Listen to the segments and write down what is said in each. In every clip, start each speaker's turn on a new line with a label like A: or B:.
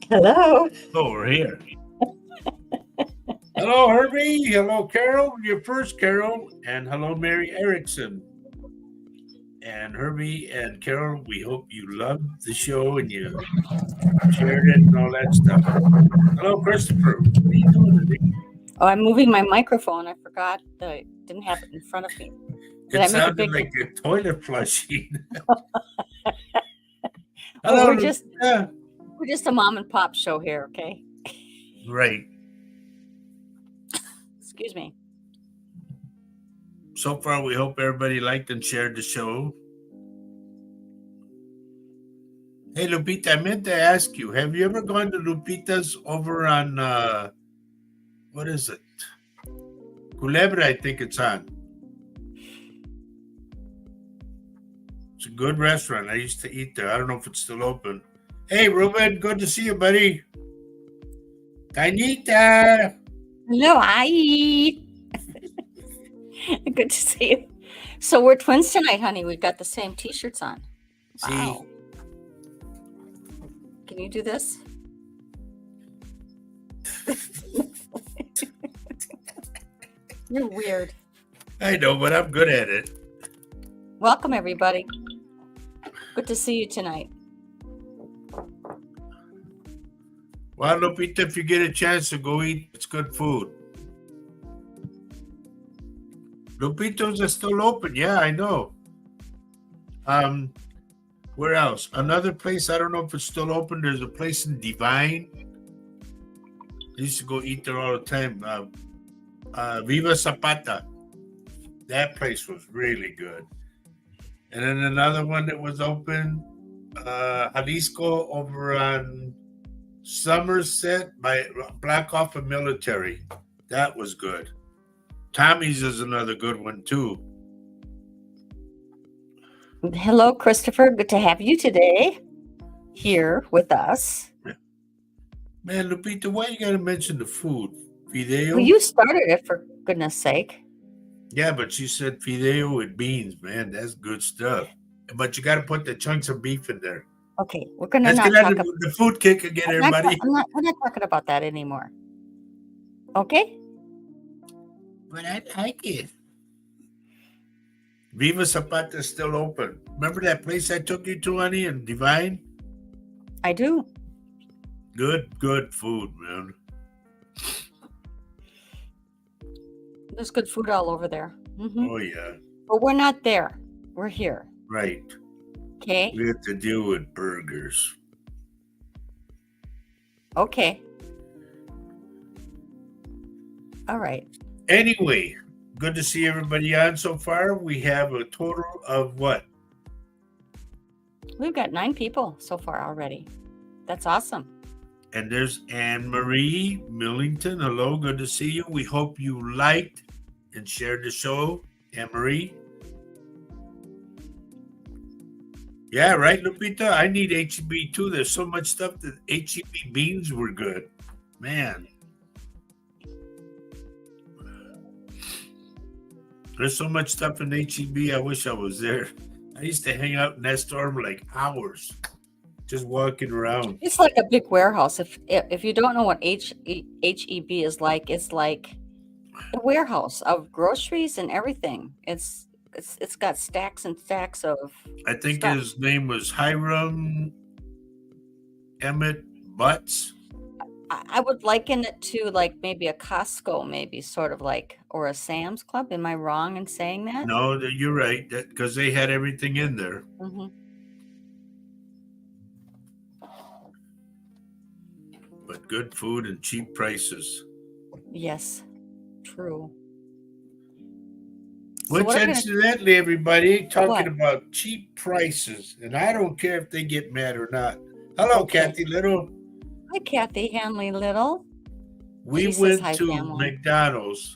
A: Hello.
B: Oh, we're here. Hello, Herbie. Hello, Carol. Your first Carol. And hello, Mary Erickson. And Herbie and Carol, we hope you loved the show and you shared it and all that stuff. Hello, Christopher. What are you doing today?
A: Oh, I'm moving my microphone. I forgot that I didn't have it in front of me. Did
B: It
A: I make a
B: sounded
A: big?
B: like a toilet flushing.
A: Well,
B: Hello,
A: we're just a mom and pop show here, okay?
B: Right.
A: Excuse me.
B: So far, we hope everybody liked and shared the show. Hey, Lupita, I meant to ask you, have you ever gone to Lupita's over on, what is it? Culebra, I think it's on. It's a good restaurant. I used to eat there. I don't know if it's still open. Hey, Ruben, good to see you, buddy. Tanita.
A: Hello, hi. Good to see you. So we're twins tonight, honey. We've got the same T-shirts on.
B: See,
A: Wow. Can you do this? You're weird.
B: I know, but I'm good at it.
A: Welcome, everybody. Good to see you tonight.
B: Well, Lupita, if you get a chance to go eat, it's good food. Lupita's are still open. Yeah, I know. Where else? Another place, I don't know if it's still open. There's a place in Divine. I used to go eat there all the time. Viva Zapata. That place was really good. And then another one that was open, Jalisco over on Somerset by Black Off of Military. That was good. Tommy's is another good one too.
A: Hello, Christopher. Good to have you today here with us.
B: Man, Lupita, why you gotta mention the food? Fideo?
A: Well, you started it, for goodness sake.
B: Yeah, but she said fideo with beans, man. That's good stuff. But you gotta put the chunks of beef in there.
A: Okay, we're gonna
B: Let's
A: not
B: get
A: talk
B: out of the food kick again, everybody.
A: we're not talking about that anymore. Okay?
B: But I like it. Viva Zapata is still open. Remember that place I took you to, honey, in Divine?
A: I do.
B: Good food, man.
A: There's good food all over there. Mm-hmm.
B: Oh, yeah.
A: But we're not there. We're here.
B: Right.
A: Okay?
B: We have to deal with burgers.
A: Okay. All right.
B: Anyway, good to see everybody on so far. We have a total of what?
A: We've got 9 people so far already. That's awesome.
B: And there's Anne Marie Millington. Hello, good to see you. We hope you liked and shared the show, Anne Marie. Yeah, right, Lupita? I need HEB too. There's so much stuff that HEB beans were good. Man. There's so much stuff in HEB. I wish I was there. I used to hang out in that store for like hours, just walking around.
A: It's like a big warehouse. If you don't know what HEB is like, it's like a warehouse of groceries and everything. It's got stacks and stacks of
B: I think
A: stuff.
B: his name was Hiram Emmett Butts.
A: I would liken it to like maybe a Costco, maybe sort of like, or a Sam's Club. Am I wrong in saying that?
B: No, you're right, because they had everything in there.
A: Mm-hmm.
B: But good food and cheap prices.
A: Yes, true.
B: Which,
A: what are we
B: incidentally, everybody, talking
A: What?
B: about cheap prices, and I don't care if they get mad or not. Hello,
A: Okay.
B: Kathy Little.
A: Hi, Kathy Hanley Little.
B: We
A: She says
B: went
A: hi,
B: to
A: family.
B: McDonald's,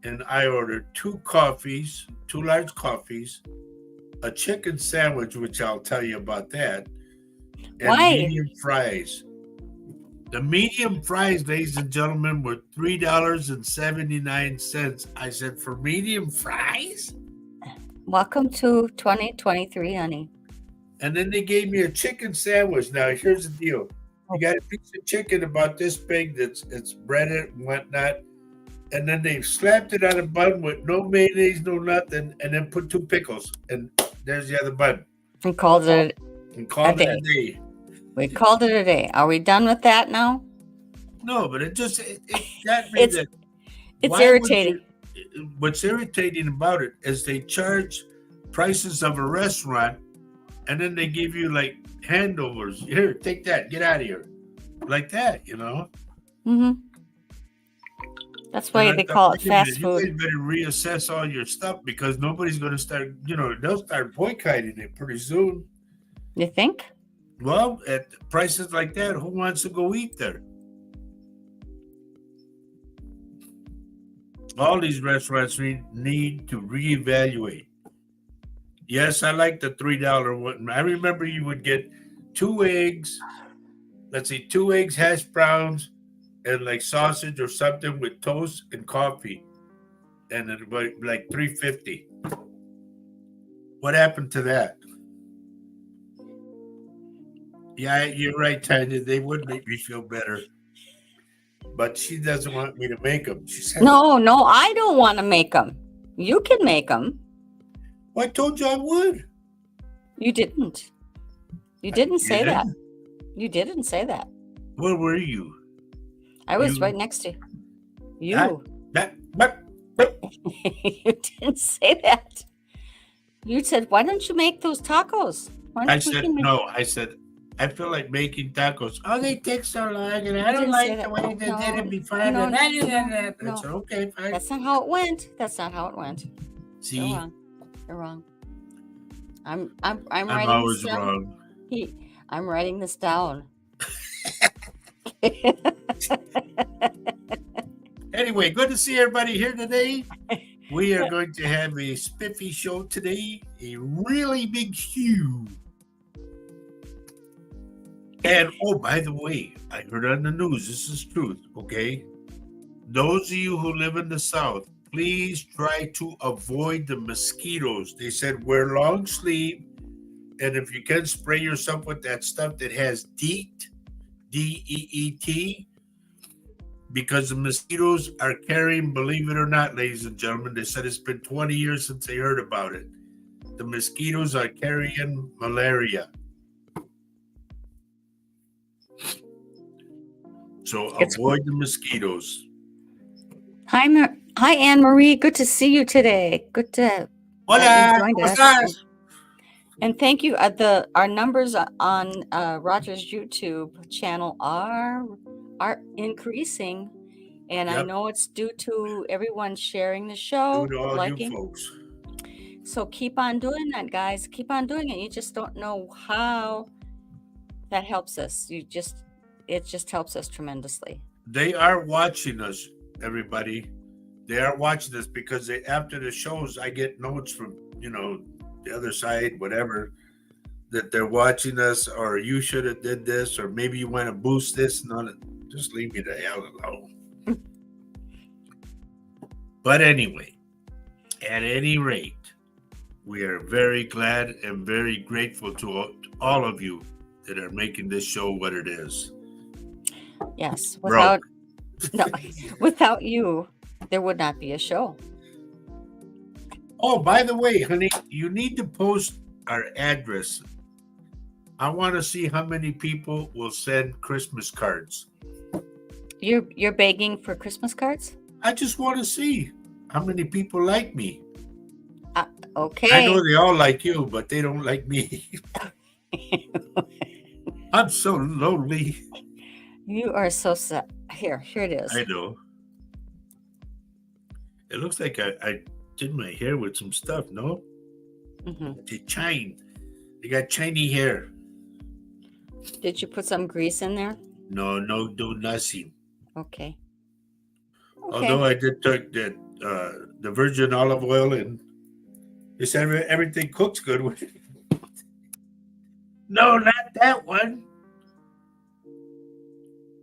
B: and I ordered 2 coffees, 2 large coffees, a chicken sandwich, which I'll tell you about that, and
A: Why?
B: medium fries. The medium fries, ladies and gentlemen, were $3.79. I said, for medium fries?
A: Welcome to 2023, honey.
B: And then they gave me a chicken sandwich. Now, here's the deal. You got a piece of chicken about this big that's it's breaded and whatnot, and then they slapped it on a bun with no mayonnaise, no nothing, and then put 2 pickles, and there's the other bun,
A: We called it
B: and
A: a
B: called it a
A: day.
B: day.
A: We called it a day. Are we done with that now?
B: No, but it got me
A: It's
B: that.
A: it's
B: Why would
A: irritating.
B: what's irritating about it is they charge prices of a restaurant, and then they give you like handovers. Here, take that, get out of here, like that,
A: Hmm. That's
B: And
A: why
B: I
A: they
B: thought,
A: call it
B: wait a minute,
A: fast
B: you guys
A: food.
B: better reassess all your stuff because nobody's going to start. They'll start boycotting it pretty soon.
A: You think?
B: Well, at prices like that, who wants to go eat there? All these restaurants need to reevaluate. Yes, I like the $3 one. I remember you would get 2 eggs. Let's see, 2 eggs, hash browns, and like sausage or something with toast and coffee, and it was like $3.50. What happened to that? Yeah, you're right, Tanya. They would make me feel better, but she doesn't want me to make them. She says,
A: No, I don't want to make them. You can make them.
B: "Well, I told you I would."
A: You didn't. You didn't say that.
B: didn't?
A: You didn't say that.
B: Where were you?
A: I was
B: You-
A: right next to you.
B: That- but
A: You didn't say that. You said, "Why don't you make those tacos?" Why
B: I
A: don't we
B: said
A: can make-"
B: no. I said I feel like making tacos. Oh, they take so long, and I don't
A: didn't say
B: like
A: that.
B: the way they
A: No,
B: did it before.
A: no,
B: and
A: no,
B: I
A: no.
B: said, okay, fine.
A: That's not how it went. That's not how it went. You're
B: See,
A: wrong. You're wrong. I'm
B: I'm
A: writing
B: always
A: this down.
B: wrong.
A: I'm writing this down.
B: Anyway, good to see everybody here today. We are going to have a spiffy show today, a really big stew. And oh, by the way, I heard on the news, this is truth, okay? Those of you who live in the South, please try to avoid the mosquitoes. They said wear long sleeve, and if you can spray yourself with that stuff that has DEET, DEET, because the mosquitoes are carrying, believe it or not, ladies and gentlemen, they said it's been 20 years since they heard about it. The mosquitoes are carrying malaria. So avoid the mosquitoes.
A: Hi, Anne Marie. Good to see you today. Good to
B: Hola,
A: you joined
B: ¿cómo
A: us.
B: estás?
A: And thank you. Our numbers on Roger's YouTube channel are increasing, and I
B: Yep.
A: know it's due to everyone sharing the show,
B: Due to all
A: liking.
B: you folks.
A: So keep on doing that, guys. Keep on doing it. You just don't know how that helps us. It just helps us tremendously.
B: They are watching us, everybody. They are watching us because after the shows, I get notes from, the other side, whatever, that they're watching us, or you should have did this, or maybe you want to boost this. No, just leave me the hell alone. But anyway, at any rate, we are very glad and very grateful to all of you that are making this show what it is.
A: Yes.
B: Bro.
A: Without you, there would not be a show.
B: Oh, by the way, honey, you need to post our address. I want to see how many people will send Christmas cards.
A: You're begging for Christmas cards?
B: I just want to see how many people like me.
A: Okay.
B: I know they all like you, but they don't like me. I'm so lonely.
A: You are so sad. Here it is.
B: I know. It looks like I did my hair with some stuff, no?
A: Mm-hmm.
B: They got shiny hair.
A: Did you put some grease in there?
B: No, do nothing.
A: Okay.
B: Although I did take the virgin olive oil, and they said everything cooks good with it. No, not that one.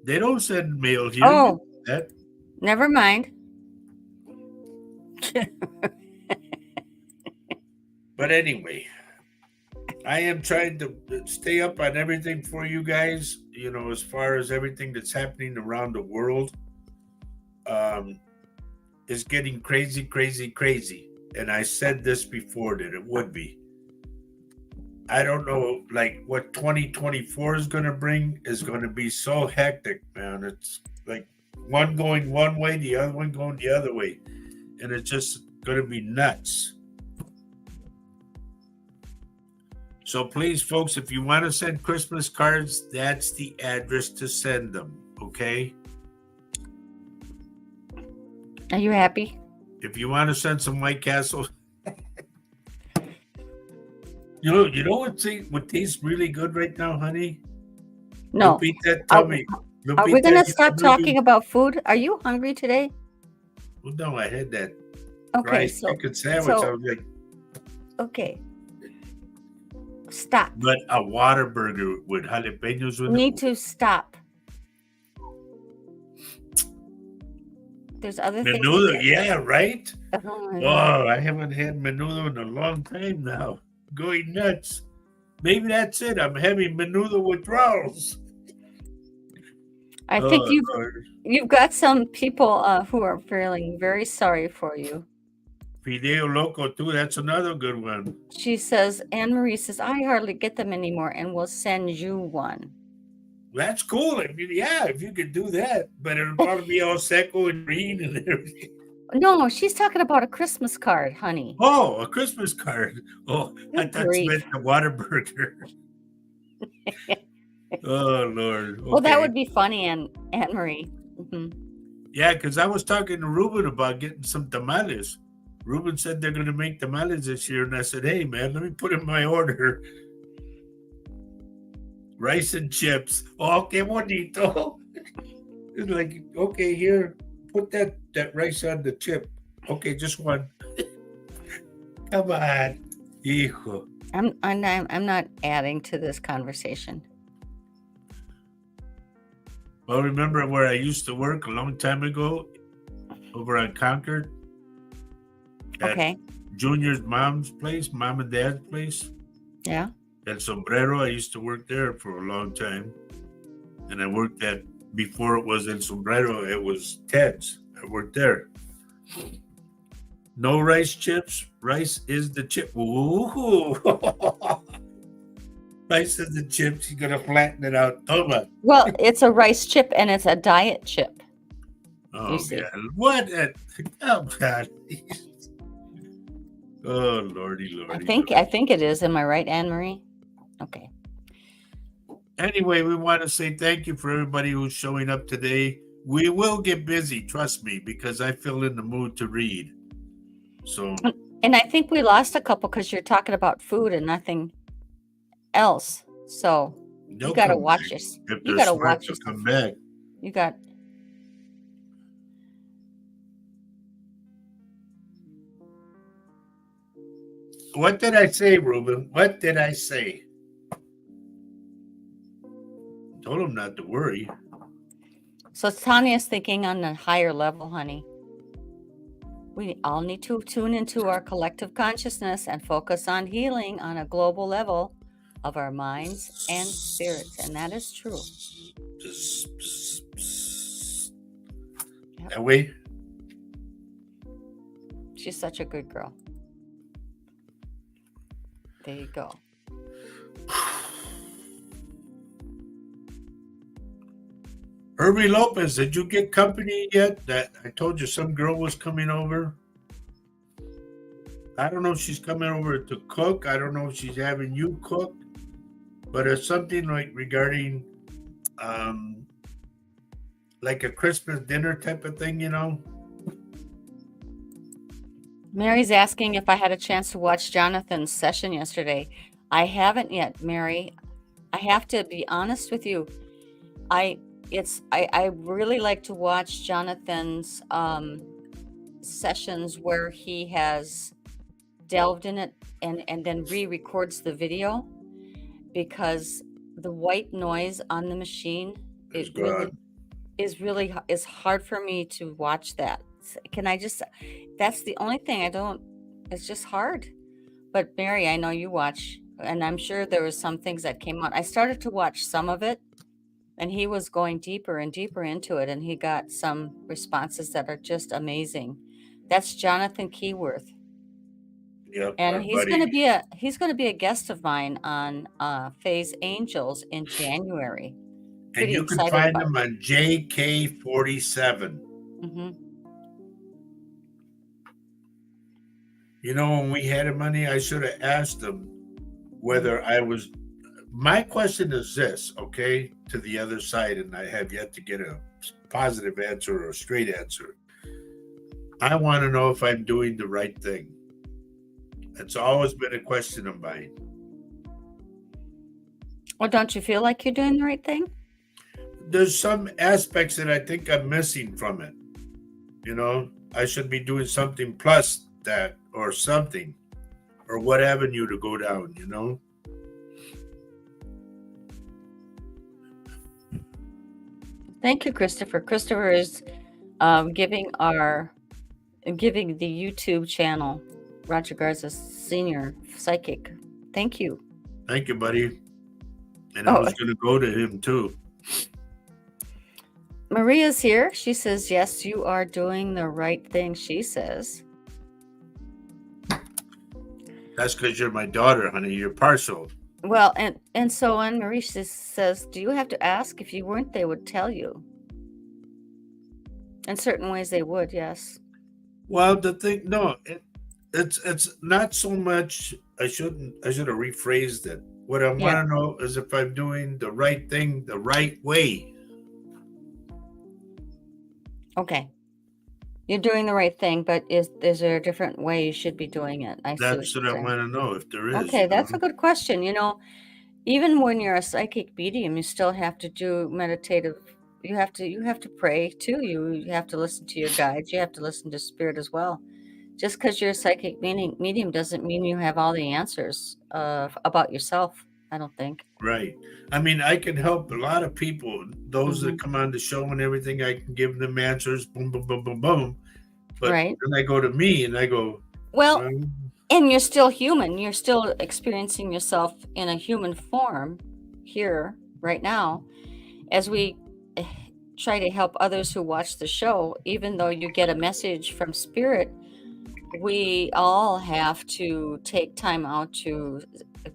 B: They don't send mail here.
A: Oh,
B: That.
A: never mind.
B: But anyway, I am trying to stay up on everything for you guys. You know, as far as everything that's happening around the world, um, is getting crazy, crazy, crazy. And I said this before that it would be. I don't know, like what 2024 is going to bring is going to be so hectic, man. It's like one going one way, the other one going the other way, and it's just going to be nuts. So please, folks, if you want to send Christmas cards, that's the address to send them. Okay.
A: Are you happy?
B: If you want to send some White Castle, you know what tastes really good right now, honey?
A: No.
B: Lupita,
A: Are,
B: tell me.
A: are
B: Lupita,
A: we going to
B: you
A: stop
B: know
A: talking about food? Are you hungry today?
B: Well, no, I had that
A: Okay,
B: rice
A: so
B: chicken sandwich. I
A: so
B: was like,
A: okay, stop.
B: but a water burger with jalapenos
A: You
B: with
A: need to stop. There's other things to
B: menudo.
A: get.
B: Yeah, right.
A: Oh my God.
B: Oh, I haven't had menudo in a long time now. Going nuts. Maybe that's it. I'm having menudo withdrawals.
A: I think
B: Oh Lord.
A: you've got some people who are feeling very sorry for you.
B: Fideo Loco too. That's another good one.
A: She says, Anne Marie says, I hardly get them anymore and will send you one.
B: That's cool. I mean, yeah, if you could do that, but it'll probably be all seco and green and everything.
A: No, she's talking about a Christmas card, honey.
B: Oh, a Christmas card. Oh, I
A: Good
B: thought you
A: grief.
B: meant the water burger. Oh Lord.
A: Well, that
B: Okay.
A: would be funny, Anne Marie. Mhm.
B: Yeah, because I was talking to Ruben about getting some tamales. Ruben said they're going to make tamales this year, and I said, "Hey, man, let me put in my order: rice and chips." Oh, qué bonito! It's like, okay, here, put that rice on the chip. Okay, just one. Come on, hijo.
A: I'm not adding to this conversation.
B: Well, remember where I used to work a long time ago, over on Concord, at
A: Okay.
B: Junior's mom's place, mom and dad's place.
A: Yeah.
B: At Sombrero, I used to work there for a long time. And I worked at, before it was in Sombrero, it was Ted's. I worked there. No rice chips. Rice is the chip. Ooh. Rice is the chips. You're going to flatten it out. Toma.
A: Well, it's a rice chip and it's a diet chip.
B: Oh,
A: You see.
B: God. What? Oh, God. Oh, Lordy, Lordy.
A: I think it is. Am I right, Anne Marie? Okay.
B: Anyway, we want to say thank you for everybody who's showing up today. We will get busy, trust me, because I feel in the mood to read. So,
A: And I think we lost a couple because you're talking about food and nothing else. So you got to watch this.
B: If
A: You
B: they're
A: got to
B: smart,
A: watch
B: they'll
A: this.
B: come back.
A: You got.
B: What did I say, Ruben? What did I say? Told him not to worry.
A: So Tanya's thinking on a higher level, honey. We all need to tune into our collective consciousness and focus on healing on a global level of our minds and spirits. And that is true.
B: That way?
A: She's such a good girl. There you go.
B: Herbie Lopez, did you get company yet? That I told you some girl was coming over. I don't know if she's coming over to cook. I don't know if she's having you cook, but it's something like regarding like a Christmas dinner type of thing, you know?
A: Mary's asking if I had a chance to watch Jonathan's session yesterday. I haven't yet, Mary. I have to be honest with you. I really like to watch Jonathan's sessions where he has delved in it and then re-records the video, because the white noise on the machine
B: It's
A: is hard for me to watch that. Can I just, that's the only thing I don't, it's just hard. But Mary, I know you watch and I'm sure there was some things that came out. I started to watch some of it, and he was going deeper and deeper into it, and he got some responses that are just amazing. That's Jonathan Keyworth,
B: Yep,
A: and
B: our buddy.
A: he's gonna be a guest of mine on Faye's Angels in January.
B: And
A: Pretty
B: you can
A: excited
B: find
A: about
B: him
A: it.
B: on JK47.
A: Hmm.
B: You know, when we had him on here, I should have asked him whether
A: Mm-hmm.
B: I was. My question is this, okay, to the other side, and I have yet to get a positive answer or a straight answer. I want to know if I'm doing the right thing. It's always been a question of mine.
A: Well, don't you feel like you're doing the right thing?
B: There's some aspects that I think I'm missing from it. You know, I should be doing something plus that or something, or what avenue to go down, you know?
A: Thank you, Christopher. Christopher is giving the YouTube channel Roger Garza Senior Psychic. Thank you.
B: Thank you, buddy. And I was going to go to him too.
A: Maria's here. She says, yes, you are doing the right thing, she says.
B: That's because you're my daughter, honey. You're partial.
A: Well, and so Anne Marie says, do you have to ask? If you weren't, they would tell you. In certain ways, they would, yes.
B: Well, the thing, no, it's not so much. I should have rephrased it. What I want to know is if I'm doing the right thing the right way.
A: Okay. You're doing the right thing, but is there a different way you should be doing it?
B: That's what I want to know, if there is.
A: Okay, that's a good question. You know, even when you're a psychic medium, you still have to do meditative. You have to pray too. You have to listen to your guides. You have to listen to spirit as well. Just because you're a psychic medium doesn't mean you have all the answers about yourself, I don't think.
B: Right. I mean, I can help a lot of people. Those that come on the show and everything, I can give them answers. Boom, boom, boom, boom, boom. But then I go to me and I go,
A: well, and you're still human. You're still experiencing yourself in a human form here right now. As we try to help others who watch the show, even though you get a message from spirit, we all have to take time out to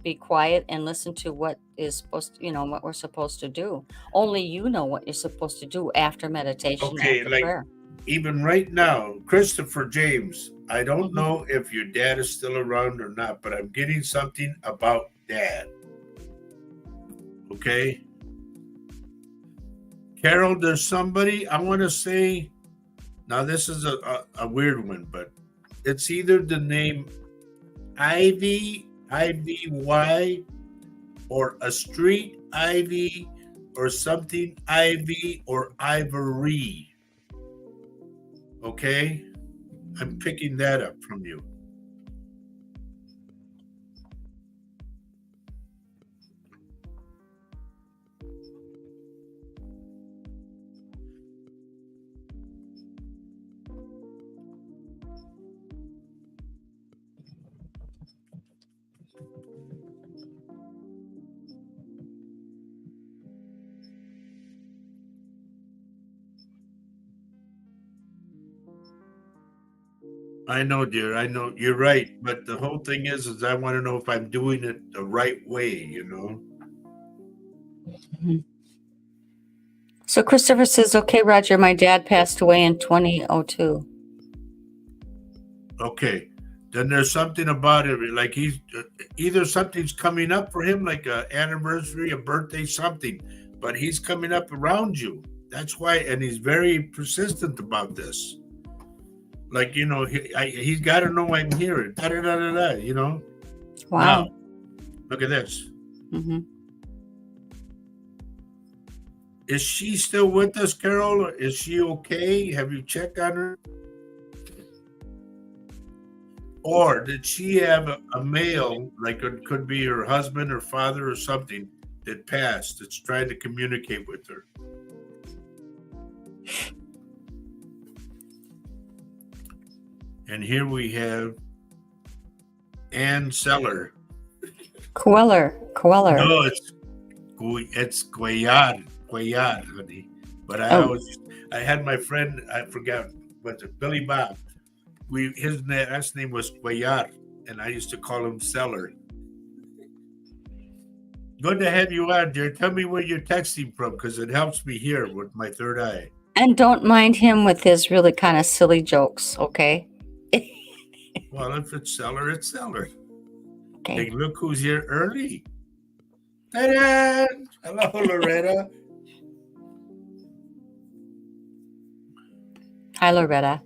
A: be quiet and listen to what is supposed to, what we're supposed to do. Only you know what you're supposed to do after meditation, after prayer.
B: Even right now, Christopher James, I don't know if your dad is still around or not, but I'm getting something about dad. Okay? Carol, there's somebody I want to say. Now, this is a weird one, but it's either the name Ivy, IVY, or a street Ivy, or something Ivy, or Ivory. Okay? I'm picking that up from you. I know, dear. I know you're right. But the whole thing is I want to know if I'm doing it the right way, you know?
A: So Christopher says, okay, Roger, my dad passed away in 2002.
B: Okay. Then there's something about it. Like he's either something's coming up for him, like an anniversary, a birthday, something. But he's coming up around you. That's why. And he's very persistent about this. Like, he's got to know I'm here. Da, da, da, da, da, you know?
A: Wow.
B: Now, look at this. Is she still with us, Carol? Is she okay? Have you checked on her? Or did she have a male, like it could be her husband or father or something, that passed, that's trying to communicate with her? And here we have Ann Seller.
A: Queller.
B: No, it's Cuellar, honey. But
A: Oh,
B: I had my friend, I forgot, was it Billy Bob? His last name was Cuellar, and I used to call him Seller. Good to have you on, dear. Tell me where you're texting from, because it helps me here with my third eye.
A: and don't mind him with his really kind of silly jokes, okay?
B: Well, if it's Seller, it's Seller.
A: Okay.
B: Hey, look who's here early. Ta-da! Hello, Loretta.
A: Hi, Loretta.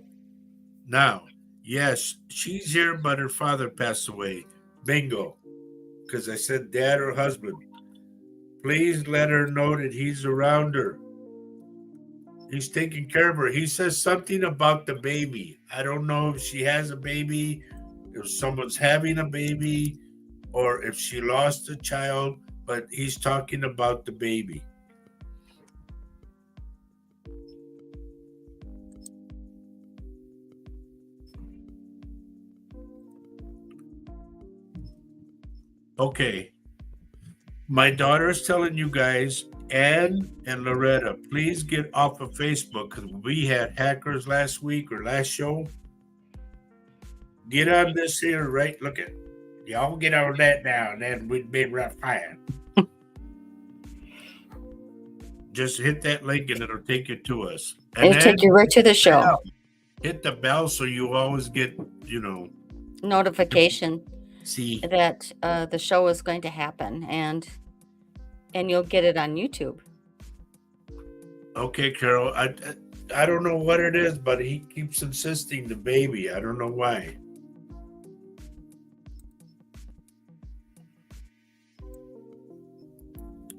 B: Now, yes, she's here, but her father passed away. Bingo. Because I said dad or husband. Please let her know that he's around her. He's taking care of her. He says something about the baby. I don't know if she has a baby, if someone's having a baby, or if she lost a child, but he's talking about the baby. Okay. My daughter is telling you guys, Ann and Loretta, please get off of Facebook because we had hackers last week or last show. Get on this here, right? Look at y'all get on that now, and then we'd be right fine. Just hit that link and it'll take you to us. And
A: It'll take you right to the show.
B: Hit the bell so you always get,
A: Notification
B: see.
A: that the show is going to happen, and you'll get it on YouTube.
B: Okay, Carol. I don't know what it is, but he keeps insisting the baby. I don't know why.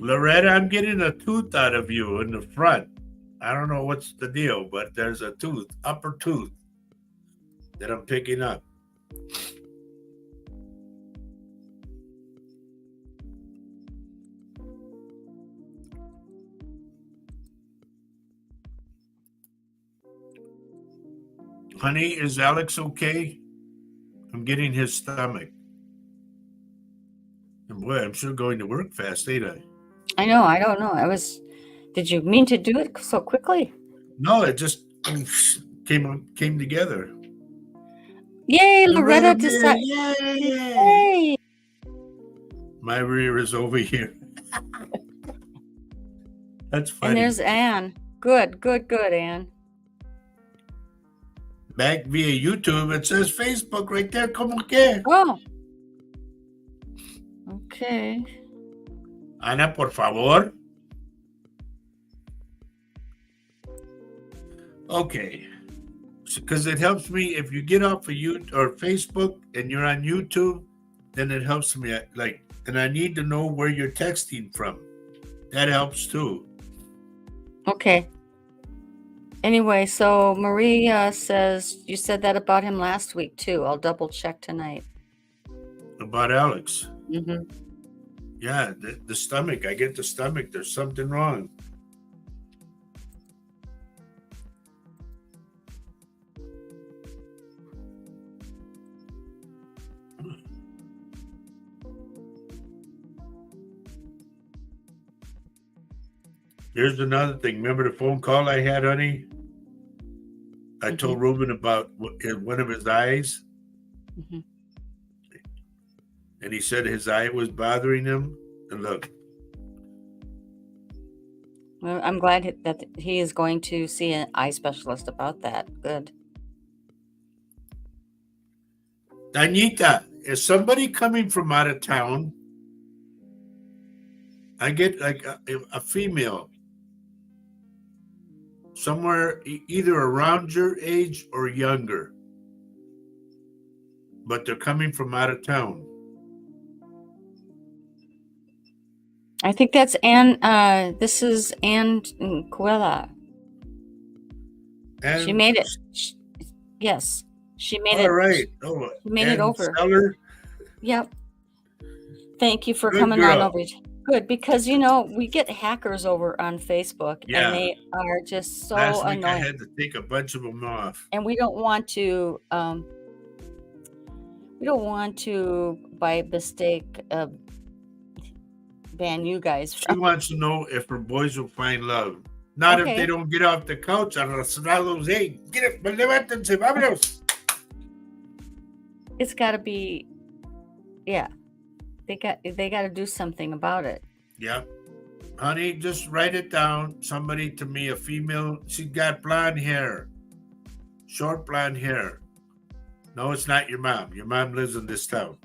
B: Loretta, I'm getting a tooth out of you in the front. I don't know what's the deal, but there's a tooth, upper tooth, that I'm picking up. Honey, is Alex okay? I'm getting his stomach. And boy, I'm sure going to work fast, ain't I?
A: I know. I don't know. Did you mean to do it so quickly?
B: No, it just came together.
A: Yay, Loretta decided.
B: Yay!
A: Yay!
B: My rear is over here. That's funny.
A: And there's Ann. Good, Ann.
B: Back via YouTube, it says Facebook right there. Como que?
A: Oh. Okay.
B: Ana, por favor. Okay. Because it helps me if you get off of YouTube or Facebook and you're on YouTube, then it helps me. And I need to know where you're texting from. That helps too.
A: Okay. Anyway, so Marie says you said that about him last week too. I'll double check tonight.
B: About Alex.
A: Mm-hmm.
B: Yeah, the stomach. I get the stomach. There's something wrong. Here's another thing. Remember the phone call I had, honey? I told Ruben about one of his eyes.
A: Mm-hmm.
B: And he said his eye was bothering him. And look.
A: Well, I'm glad that he is going to see an eye specialist about that. Good.
B: Anita, is somebody coming from out of town? I get like a female. Somewhere either around your age or younger. But they're coming from out of town.
A: I think that's Ann. This is Ann Cuella.
B: And
A: she made it. Yes, she made it.
B: All right. Oh,
A: she made it over.
B: Seller?
A: Yep. Thank you for
B: Good
A: coming
B: girl.
A: on over. Good, because we get hackers over on Facebook, and they are just so
B: Last week
A: annoying.
B: I had to take a bunch of them off.
A: And we don't want to by mistake ban you guys
B: She
A: from.
B: wants to know if her boys will find love. Not if
A: Okay.
B: they don't get off the couch. Arrastrados, hey, get it, levántense, vámonos.
A: It's got to be, yeah. They got to do something about it.
B: Yep. Honey, just write it down. Somebody to me, a female, she got blonde hair, short blonde hair. No, it's not your mom. Your mom lives in this town.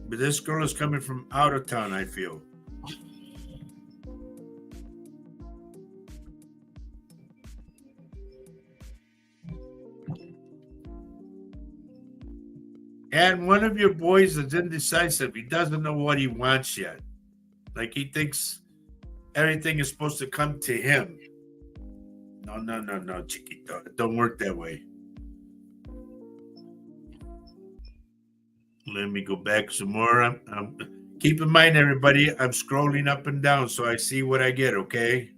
B: But this girl is coming from out of town, I feel. And one of your boys is indecisive. He doesn't know what he wants yet. Like he thinks everything is supposed to come to him. No, chiquito. It don't work that way. Let me go back some more. Keep in mind, everybody, I'm scrolling up and down so I see what I get, okay?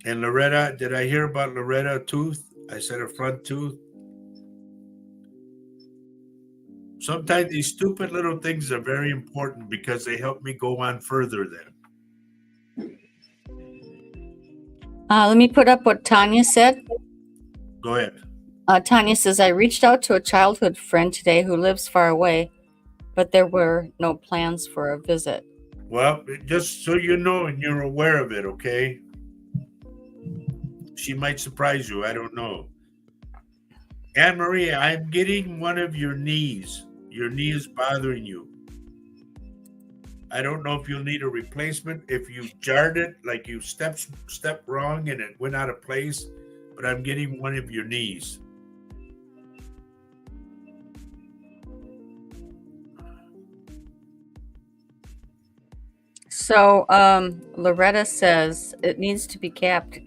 B: And Loretta, did I hear about Loretta tooth? I said a front tooth. Sometimes these stupid little things are very important because they help me go on further then.
A: Let me put up what Tanya said.
B: Go ahead.
A: Tanya says, I reached out to a childhood friend today who lives far away, but there were no plans for a visit.
B: Well, just so you know and you're aware of it, okay? She might surprise you. I don't know. Anne Marie, I'm getting one of your knees. Your knee is bothering you. I don't know if you'll need a replacement. If you jarred it, like you stepped wrong and it went out of place, but I'm getting one of your knees.
A: So Loretta says it needs to be capped.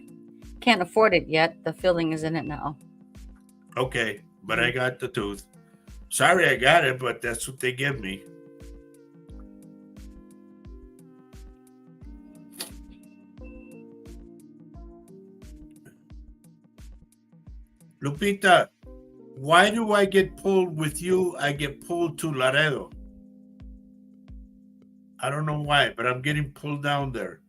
A: Can't afford it yet. The filling is in it now.
B: Okay, but I got the tooth. Sorry I got it, but that's what they give me. Lupita, why do I get pulled with you? I get pulled to Laredo. I don't know why, but I'm getting pulled down there.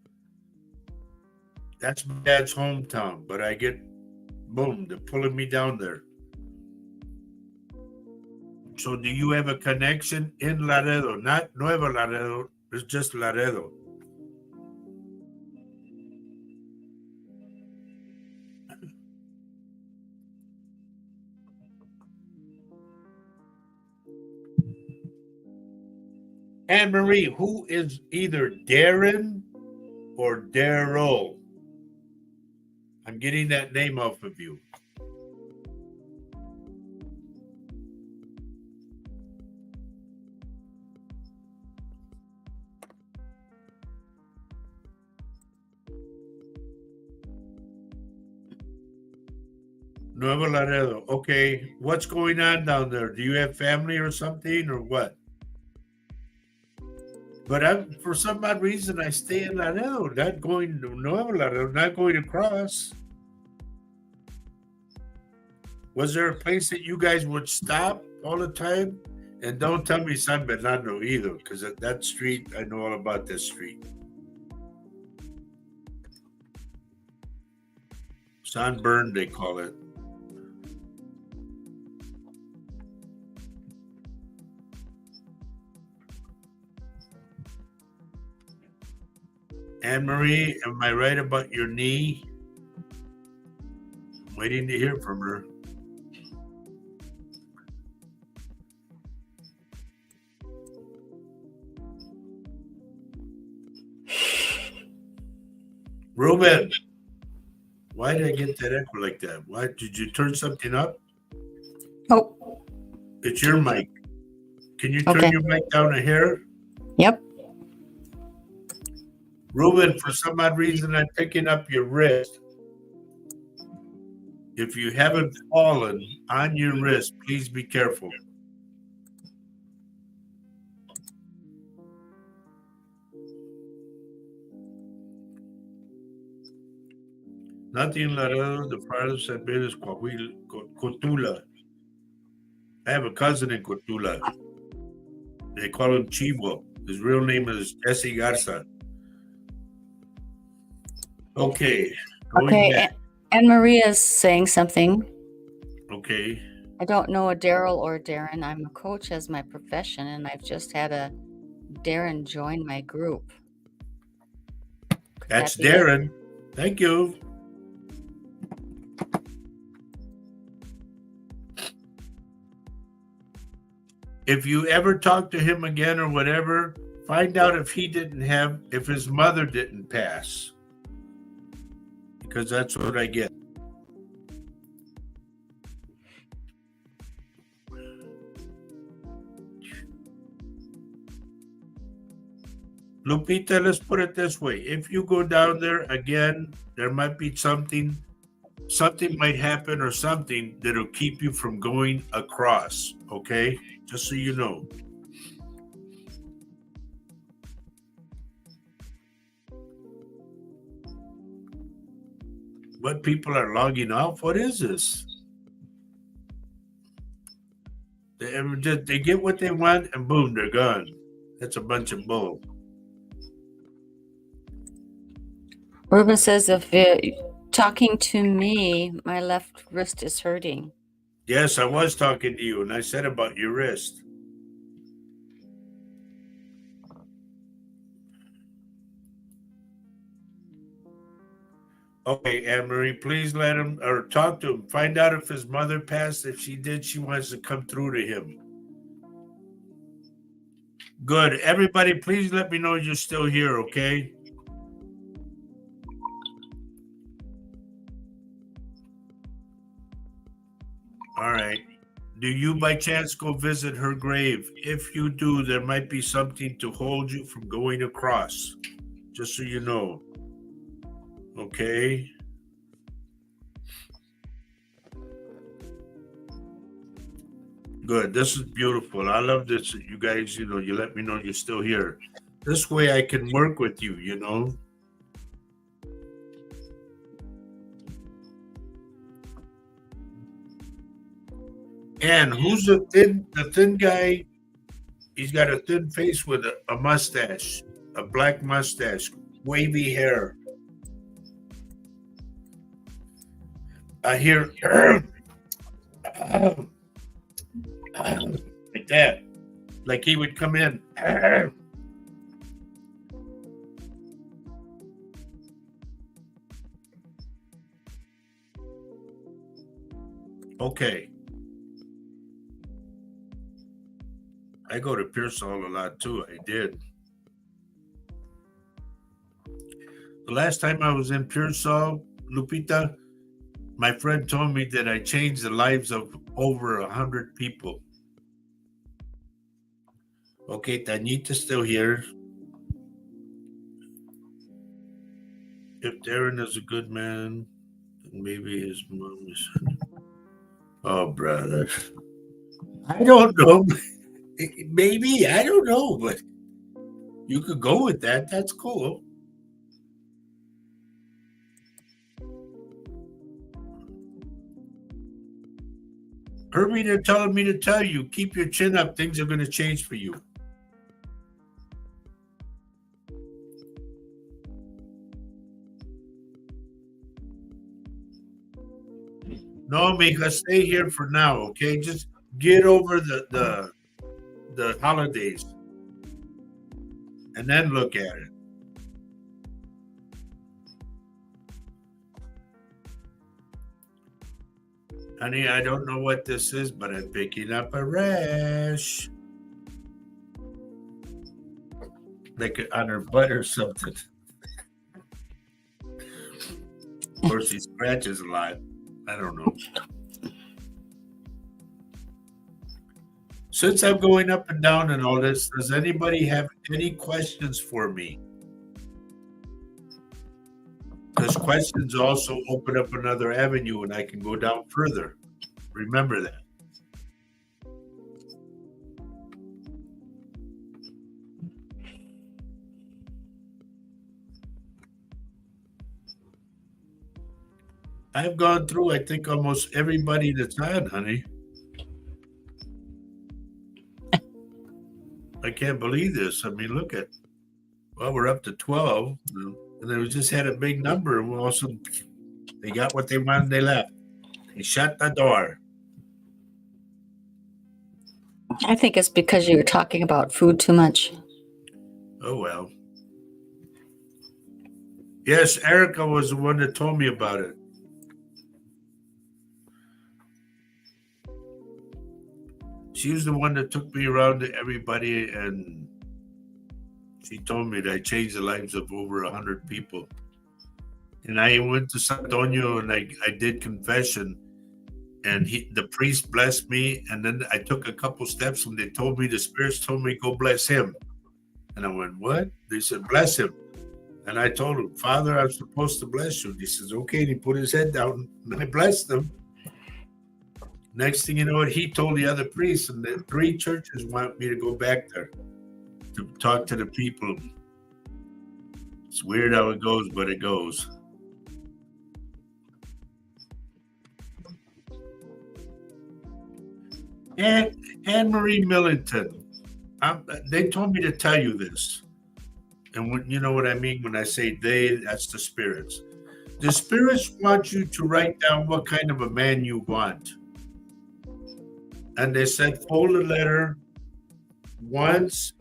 B: That's my dad's hometown, but I get, boom, they're pulling me down there. So do you have a connection in Laredo? Not Nuevo Laredo, it's just Laredo. Anne Marie, who is either Darren or Daryl? I'm getting that name off of you. Nuevo Laredo. Okay, what's going on down there? Do you have family or something or what? But for some odd reason, I stay in Laredo, not going to Nuevo Laredo, not going across. Was there a place that you guys would stop all the time? And don't tell me San Bernardo either, because that street, I know all about this street. Sunburn, they call it. Anne Marie, am I right about your knee? I'm waiting to hear from her. Ruben, why did I get that echo like that? Why did you turn something up?
A: Oh,
B: It's your mic. Can you turn
A: Okay.
B: your mic down a hair?
A: yep.
B: Ruben, for some odd reason, I'm picking up your wrist. If you haven't fallen on your wrist, please be careful. Nothing in Laredo, the farthest I've been is Cotula. I have a cousin in Cotula. They call him Chivo. His real name is Jesse Garza. Okay, going
A: Okay,
B: back.
A: and Maria's saying something.
B: Okay,
A: I don't know a Daryl or Darren. I'm a coach as my profession, and I've just had a Darren join my group. Could
B: that's
A: that be it?
B: Darren. Thank you. If you ever talk to him again or whatever, find out if his mother didn't pass. Because that's what I get. Lupita, let's put it this way. If you go down there again, there might be something might happen or something that'll keep you from going across, okay? Just so you know. What people are logging off? What is this? They get what they want and boom, they're gone. That's a bunch of bull.
A: Ruben says, if you're talking to me, my left wrist is hurting.
B: Yes, I was talking to you, and I said about your wrist. Okay, Anne-Marie, please let him or talk to him. Find out if his mother passed. If she did, she wants to come through to him. Good. Everybody, please let me know you're still here, okay? All right. Do you by chance go visit her grave? If you do, there might be something to hold you from going across. Just so you know. Okay? Good. This is beautiful. I love this. You guys, you let me know you're still here. This way I can work with you, And who's the thin guy? He's got a thin face with a mustache, a black mustache, wavy hair. I hear like that, like he would come in. Okay. I go to Pearsall a lot too. I did. The last time I was in Pearsall, Lupita, my friend told me that I changed the lives of over 100 people. Okay, Tanita's still here. If Darren is a good man, then maybe his mom is. Oh, brother. I don't know. Maybe. I don't know, but you could go with that. That's cool. Herbie, they're telling me to tell you, keep your chin up. Things are going to change for you. No, mija, stay here for now, okay? Just get over the holidays and then look at it. Honey, I don't know what this is, but I'm picking up a rash. Like on her butt or something. Of course, he scratches a lot. I don't know. Since I'm going up and down and all this, does anybody have any questions for me? Because questions also open up another avenue and I can go down further. Remember that. I've gone through, I think, almost everybody that's on, honey. I can't believe this. I mean, look at, well, we're up to 12, and then we just had a big number, and also they got what they wanted, they left. They shut the door.
A: I think it's because you were talking about food too much.
B: Oh, well. Yes, Erica was the one that told me about it. She was the one that took me around to everybody, and she told me that I changed the lives of over 100 people. And I went to San Antonio and I did confession, and the priest blessed me, and then I took a couple steps and they told me, the spirits told me, go bless him. And I went, what? They said, bless him. And I told him, Father, I'm supposed to bless you. He says, okay. And he put his head down and I blessed him. Next thing you know, he told the other priests, and the 3 churches want me to go back there to talk to the people. It's weird how it goes, but it goes. And Anne-Marie Millington, they told me to tell you this. And when, you know what I mean when I say they, that's the spirits. The spirits want you to write down what kind of a man you want. And they said, fold the letter once,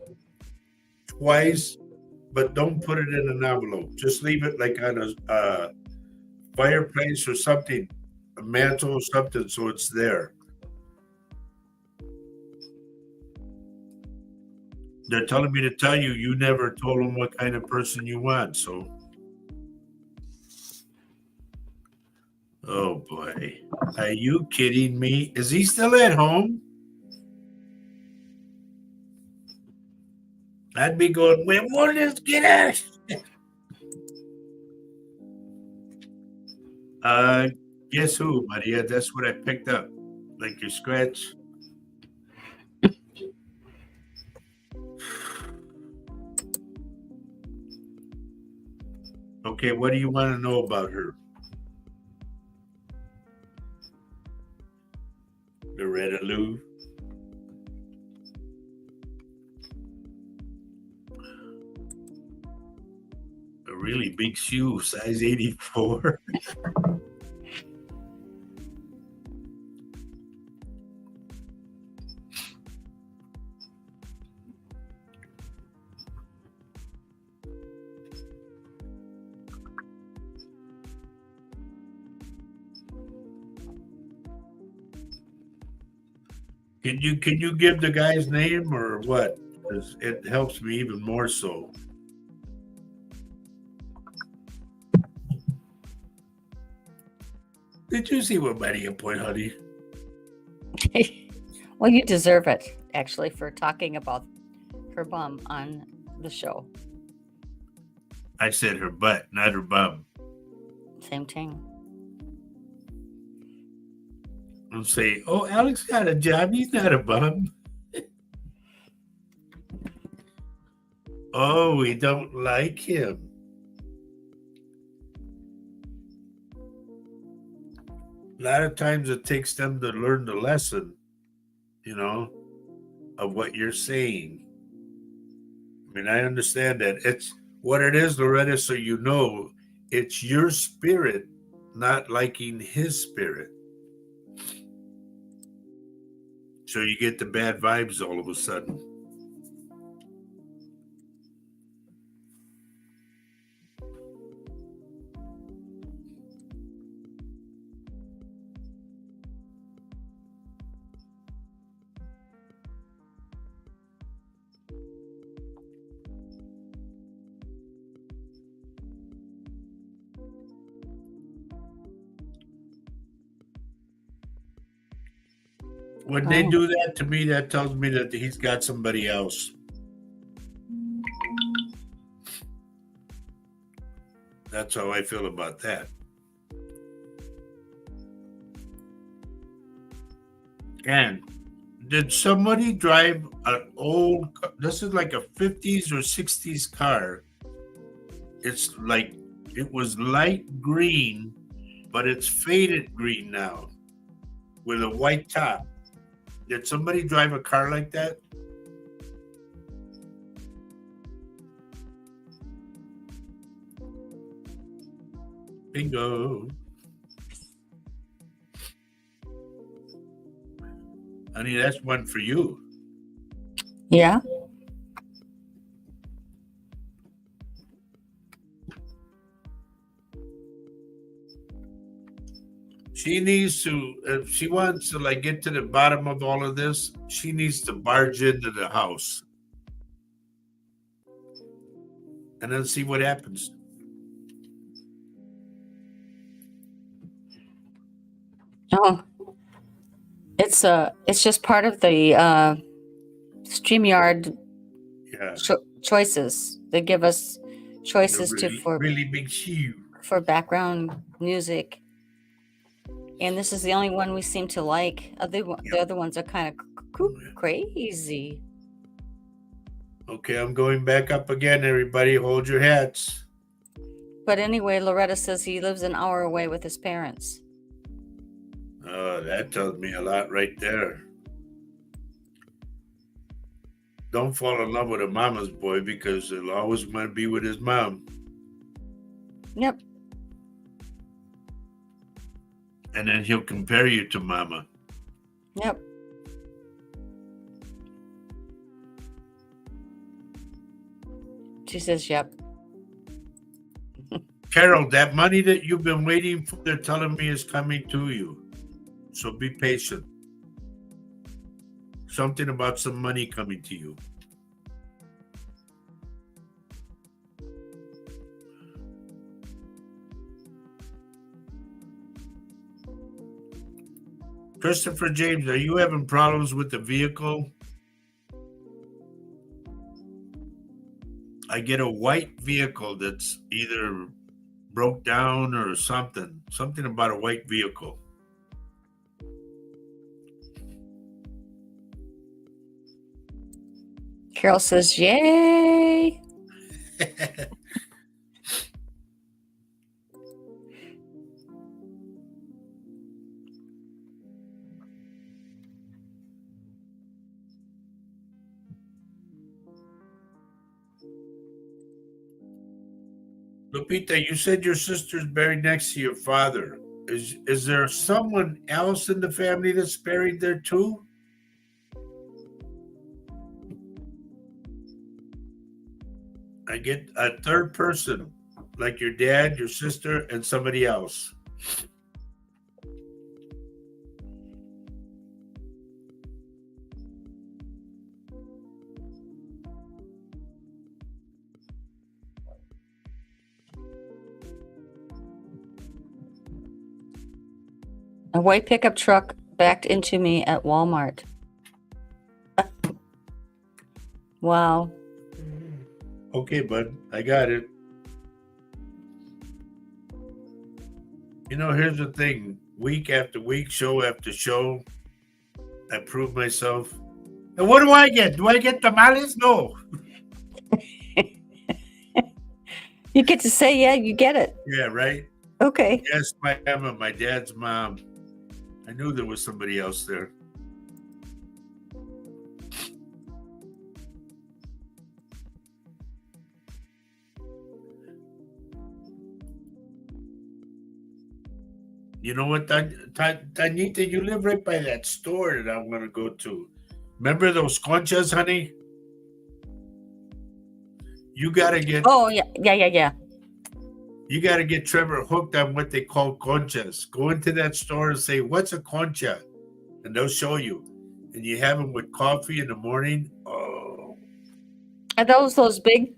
B: twice, but don't put it in an envelope. Just leave it like on a fireplace or something, a mantle or something, so it's there. They're telling me to tell you, you never told them what kind of person you want, so. Oh boy, are you kidding me? Is he still at home? I'd be going, wait, won't this get out? Guess who, Maria? That's what I picked up. Like your scratch. Okay, what do you want to know about her? Loretta Lou. A really big shoe, size 84. Can you give the guy's name or what? Because it helps me even more so. Did you see what Maria put, honey?
A: Well, you deserve it, actually, for talking about her bum on the show.
B: I said her butt, not her bum.
A: Same thing.
B: And say, oh, Alex got a job. He's not a bum. Oh, we don't like him. A lot of times it takes them to learn the lesson, you know, of what you're saying. I mean, I understand that. It's what it is, Loretta, so you know, it's your spirit not liking his spirit. So you get the bad vibes all of a sudden. When they do that to me, that tells me that he's got somebody else. That's how I feel about that. And did somebody drive an old, this is like a 50s or 60s car. It's like, it was light green, but it's faded green now with a white top. Did somebody drive a car like that? Bingo. Honey, that's one for you.
A: Yeah.
B: She needs to, if she wants to like get to the bottom of all of this, she needs to barge into the house and then see what happens.
A: Oh, it's just part of the StreamYard
B: Yeah,
A: choices. They give us
B: the
A: choices
B: really big shoe.
A: for background music, and this is the only one we seem to like. The other ones are kind of crazy.
B: Okay, I'm going back up again. Everybody, hold your hats.
A: But anyway, Loretta says he lives an hour away with his parents.
B: Oh, that tells me a lot right there. Don't fall in love with a mama's boy because he'll always want to be with his mom.
A: Yep.
B: And then he'll compare you to mama.
A: Yep. She says, yep.
B: Carol, that money that you've been waiting for, they're telling me is coming to you. So be patient. Something about some money coming to you. Christopher James, are you having problems with the vehicle? I get a white vehicle that's either broke down or something. Something about a white vehicle.
A: Carol says, yay.
B: Lupita, you said your sister's buried next to your father. Is there someone else in the family that's buried there too? I get a third person, like your dad, your sister, and somebody else.
A: A white pickup truck backed into me at Walmart. Wow.
B: Okay, bud, I got it. You know, here's the thing. Week after week, show after show, I prove myself. And what do I get? Do I get tamales? No.
A: You get to say, yeah, you get it.
B: Yeah, right?
A: Okay.
B: Yes, my Emma, my dad's mom. I knew there was somebody else there. You know what, Tanita, you live right by that store that I'm going to go to. Remember those conchas, honey? You got to get...
A: Oh, yeah.
B: You got to get Trevor hooked on what they call conchas. Go into that store and say, what's a concha? And they'll show you. And you have them with coffee in the morning. Oh.
A: Are those big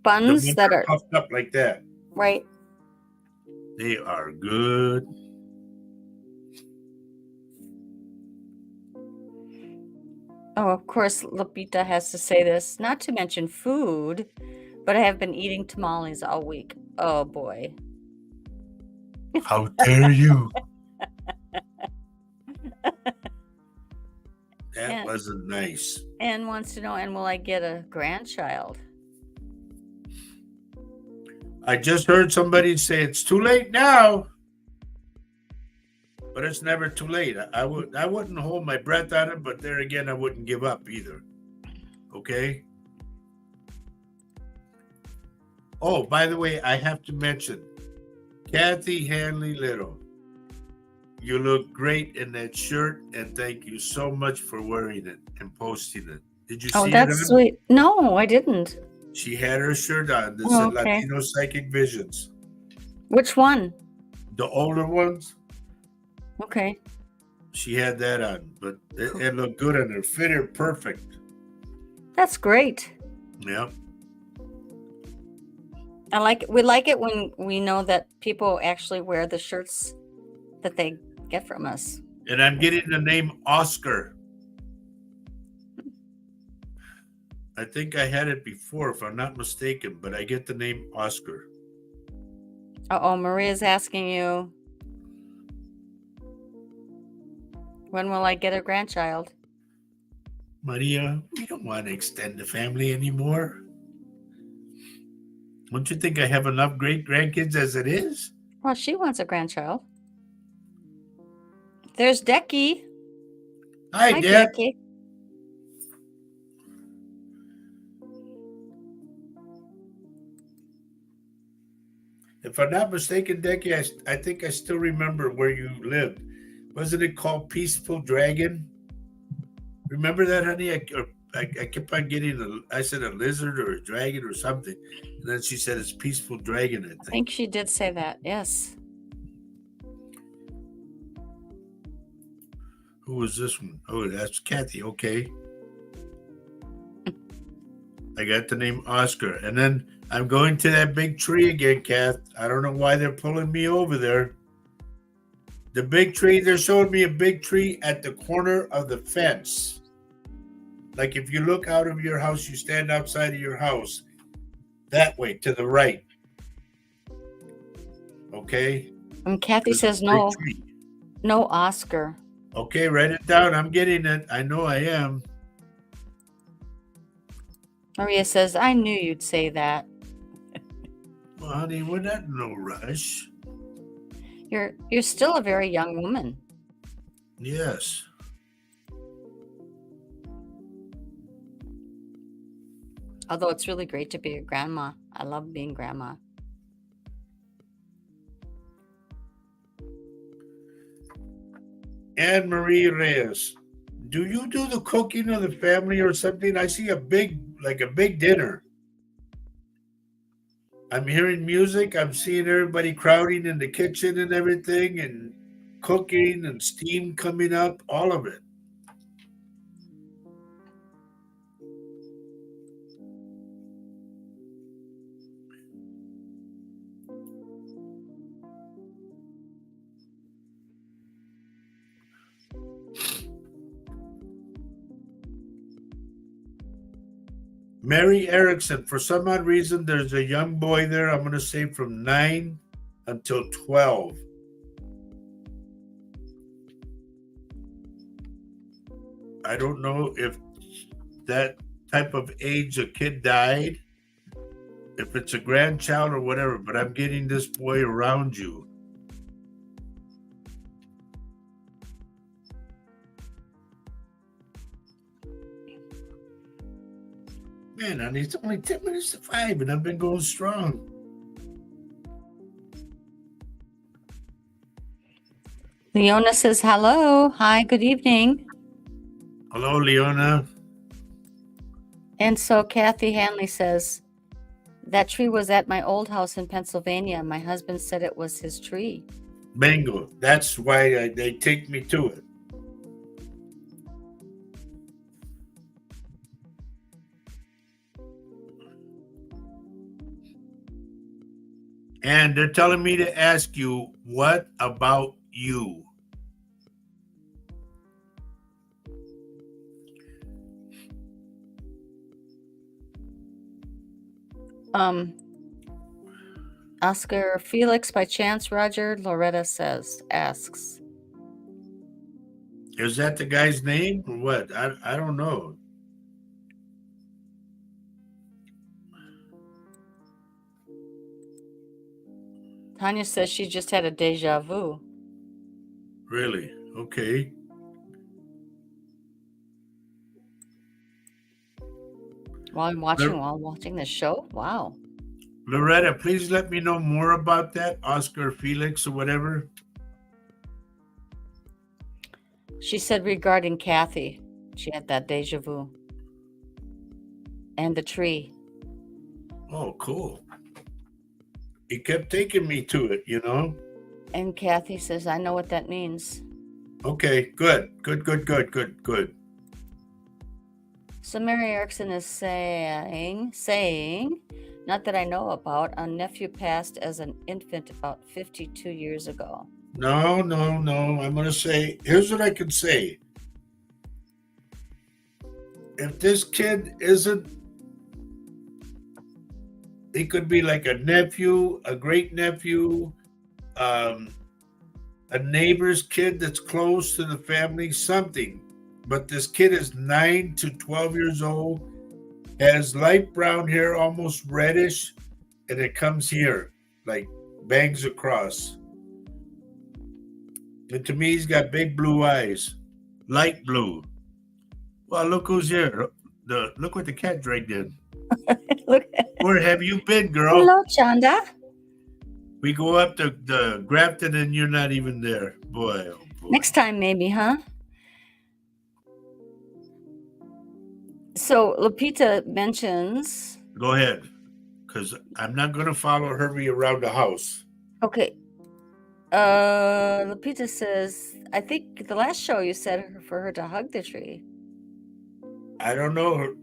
A: buns that are
B: puffed up like that?
A: Right.
B: They are good.
A: Oh, of course, Lupita has to say this, not to mention food, but I have been eating tamales all week. Oh, boy.
B: How dare you? That wasn't nice.
A: And wants to know, and will I get a grandchild?
B: I just heard somebody say it's too late now. But it's never too late. I wouldn't hold my breath on it, but there again, I wouldn't give up either. Okay? Oh, by the way, I have to mention, Kathy Hanley Little, you look great in that shirt, and thank you so much for wearing it and posting it. Did you
A: Oh,
B: see it
A: that's
B: on?
A: sweet. No, I didn't.
B: She had her shirt on. This
A: Oh,
B: is
A: okay.
B: Latino Psychic Visions.
A: Which one?
B: The older ones,
A: Okay.
B: she had that on, but it looked good on her. Fit her perfect.
A: That's great.
B: Yeah.
A: We like it when we know that people actually wear the shirts that they get from us.
B: And I'm getting the name Oscar. I think I had it before, if I'm not mistaken, but I get the name Oscar.
A: Uh-oh, Maria's asking you, when will I get a grandchild?
B: Maria, we don't want to extend the family anymore. Don't you think I have enough great grandkids as it is?
A: Well, she wants a grandchild. There's Decky.
B: Hi,
A: Hi,
B: Dad.
A: Decky.
B: If I'm not mistaken, Decky, I think I still remember where you lived. Wasn't it called Peaceful Dragon? Remember that, honey? I kept on getting I said a lizard or a dragon or something. And then she said it's Peaceful Dragon, I
A: I
B: think.
A: think she did say that, yes.
B: Who was this one? Oh, that's Kathy. Okay. I got the name Oscar. And then I'm going to that big tree again, Kath. I don't know why they're pulling me over there. The big tree, they're showing me a big tree at the corner of the fence. Like if you look out of your house, you stand outside of your house, that way to the right. Okay?
A: And Kathy
B: There's
A: says
B: a big
A: no,
B: tree.
A: no Oscar.
B: Okay, write it down. I'm getting it. I know I am.
A: Maria says, I knew you'd say that.
B: Well, honey, we're not in no rush.
A: You're still a very young woman.
B: Yes.
A: Although it's really great to be a grandma. I love being grandma.
B: Anne Marie Reyes, do you do the cooking of the family or something? I see a big dinner. I'm hearing music. I'm seeing everybody crowding in the kitchen and everything, and cooking and steam coming up, all of it. Mary Erickson, for some odd reason, there's a young boy there. I'm going to say from 9 until 12. I don't know if that type of age a kid died, if it's a grandchild or whatever, but I'm getting this boy around you. Man, honey, it's only 10 minutes to 5 and I've been going strong.
A: Leona says hello. Hi, good evening.
B: Hello, Leona.
A: And so Kathy Hanley says, that tree was at my old house in Pennsylvania. My husband said it was his tree.
B: Bingo. That's why they take me to it. And they're telling me to ask you, what about you?
A: Oscar Felix by chance, Roger, Loretta asks.
B: Is that the guy's name or what? I don't know.
A: Tanya says she just had a deja vu.
B: Really? Okay.
A: While watching this show? Wow.
B: Loretta, please let me know more about that, Oscar Felix or whatever.
A: She said regarding Kathy, she had that deja vu. And the tree.
B: Oh, cool. He kept taking me to it, you know?
A: And Kathy says, I know what that means.
B: Okay, good.
A: So Mary Erickson is saying, not that I know about, a nephew passed as an infant about 52 years ago.
B: No. I'm going to say, here's what I can say. If this kid isn't, he could be like a nephew, a great nephew, a neighbor's kid that's close to the family, something. But this kid is 9 to 12 years old, has light brown hair, almost reddish, and it comes here, like bangs across. And to me, he's got big blue eyes, light blue. Well, look who's here. Look what the cat dragged in.
A: Look.
B: Where have you been, girl?
A: Hello, Chanda.
B: We go up to the Grafton and you're not even there. Boy, oh boy.
A: Next time, maybe, huh? So Lupita mentions.
B: Go ahead, because I'm not going to follow Herbie around the house.
A: Okay. Lupita says, I think the last show you said for her to hug the tree.
B: I don't know.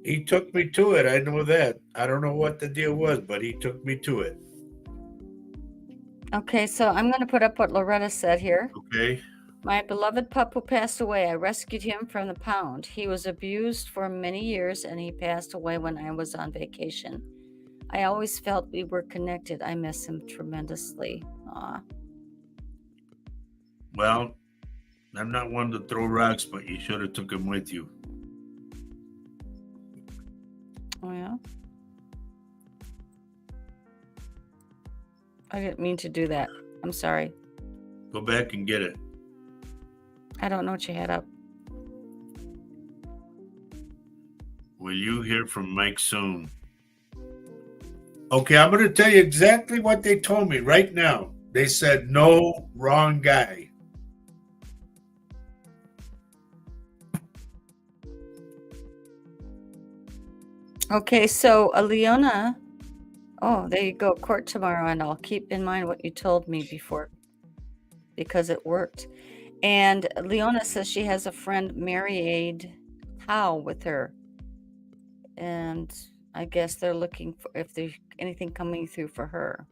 B: He took me to it. I know that. I don't know what the deal was, but he took me to it.
A: Okay, so I'm going to put up what Loretta said here.
B: Okay.
A: My beloved pup who passed away, I rescued him from the pound. He was abused for many years and he passed away when I was on vacation. I always felt we were connected. I miss him tremendously. Aw.
B: Well, I'm not one to throw rocks, but you should have took him with you.
A: Oh, yeah? I didn't mean to do that. I'm sorry.
B: Go back and get it.
A: I don't know what you had up.
B: Will you hear from Mike soon? Okay, I'm going to tell you exactly what they told me right now. They said, no, wrong guy.
A: Okay, so Leona, oh, there you go, court tomorrow, and I'll keep in mind what you told me before because it worked. And Leona says she has a friend, Mary Howe, with her. And I guess they're looking for if there's anything coming through for her.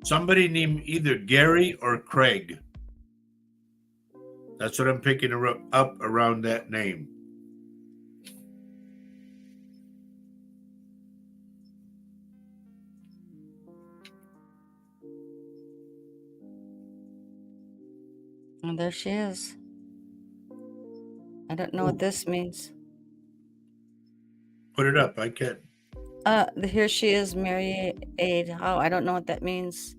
B: Somebody named either Gary or Craig. That's what I'm picking up around that name.
A: And there she is. I don't know what this means.
B: Put it up. I can't.
A: Here she is, Mary Howe. I don't know what that means.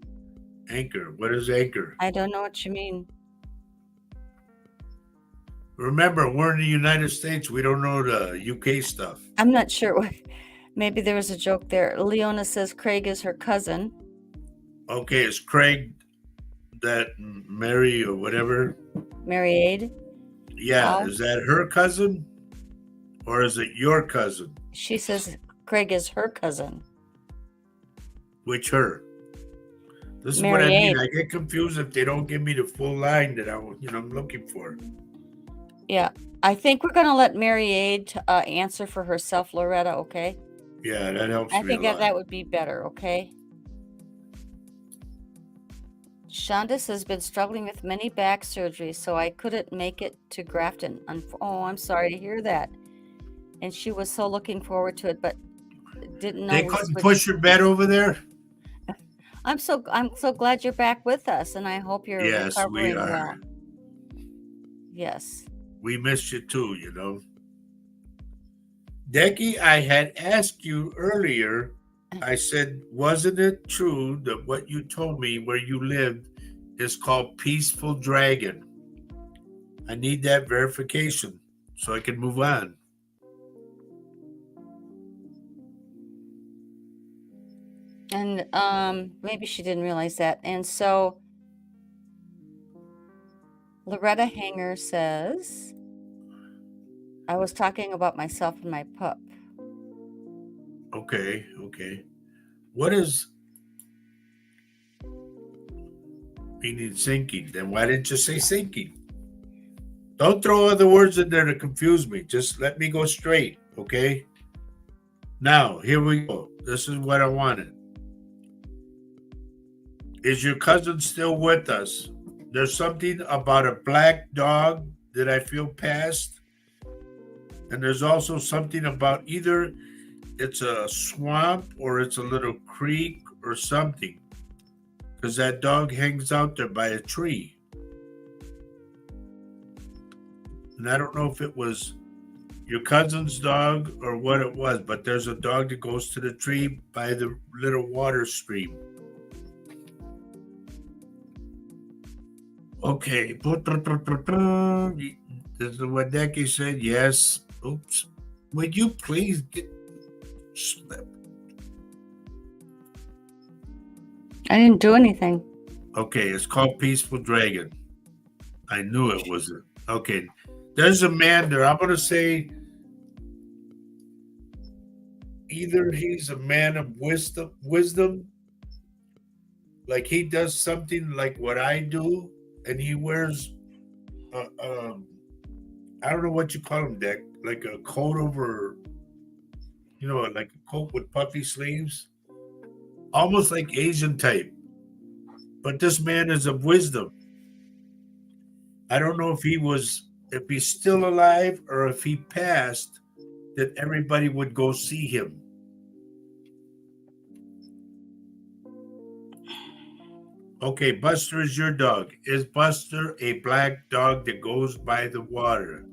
B: Anchor. What is anchor?
A: I don't know what you mean.
B: Remember, we're in the United States. We don't know the UK stuff.
A: I'm not sure. Maybe there was a joke there. Leona says Craig is her cousin.
B: Okay, is Craig that Mary or whatever?
A: Mary
B: Yeah,
A: Howe?
B: Is that her cousin? Or is it your cousin?
A: She says Craig is her cousin.
B: Which her? This is
A: Mary
B: what I mean.
A: Aid.
B: I get confused if they don't give me the full line that I'm looking for.
A: Yeah, I think we're going to let Mary answer for herself, Loretta, okay?
B: Yeah, that helps
A: I
B: me
A: think
B: a lot.
A: that would be better, okay? Shonda has been struggling with many back surgeries, so I couldn't make it to Grafton. Oh, I'm sorry to hear that. And she was so looking forward to it, but didn't know
B: They
A: we
B: couldn't
A: switched.
B: push your bed over there?
A: I'm so glad you're back with us, and I hope you're
B: Yes, we
A: recovering
B: are.
A: well. Yes.
B: We missed you too, you know. Decky, I had asked you earlier, I said, wasn't it true that what you told me where you lived is called Peaceful Dragon? I need that verification. so I can move on.
A: And maybe she didn't realize that. And so Loretta Hanger says, I was talking about myself and my pup.
B: Okay. What is meaning sinking? Then why didn't you say sinking? Don't throw other words in there to confuse me. Just let me go straight, okay? Now, here we go. This is what I wanted. Is your cousin still with us? There's something about a black dog that I feel past. And there's also something about either it's a swamp or it's a little creek or something. Because that dog hangs out there by a tree. And I don't know if it was your cousin's dog or what it was, but there's a dog that goes to the tree by the little water stream. Okay. This is what Becky said. Yes. Oops. Would you please get slip?
A: I didn't do anything.
B: Okay, it's called Peaceful Dragon. I knew it wasn't. Okay. There's a man there. I'm gonna say either he's a man of wisdom, like he does something like what I do, and he wears I don't know what you call him, Dick, like a coat over, like a coat with puffy sleeves, almost like Asian type. But this man is of wisdom. I don't know if he's still alive or if he passed, that everybody would go see him. Okay, Buster is your dog. Is Buster a black dog that goes by the water?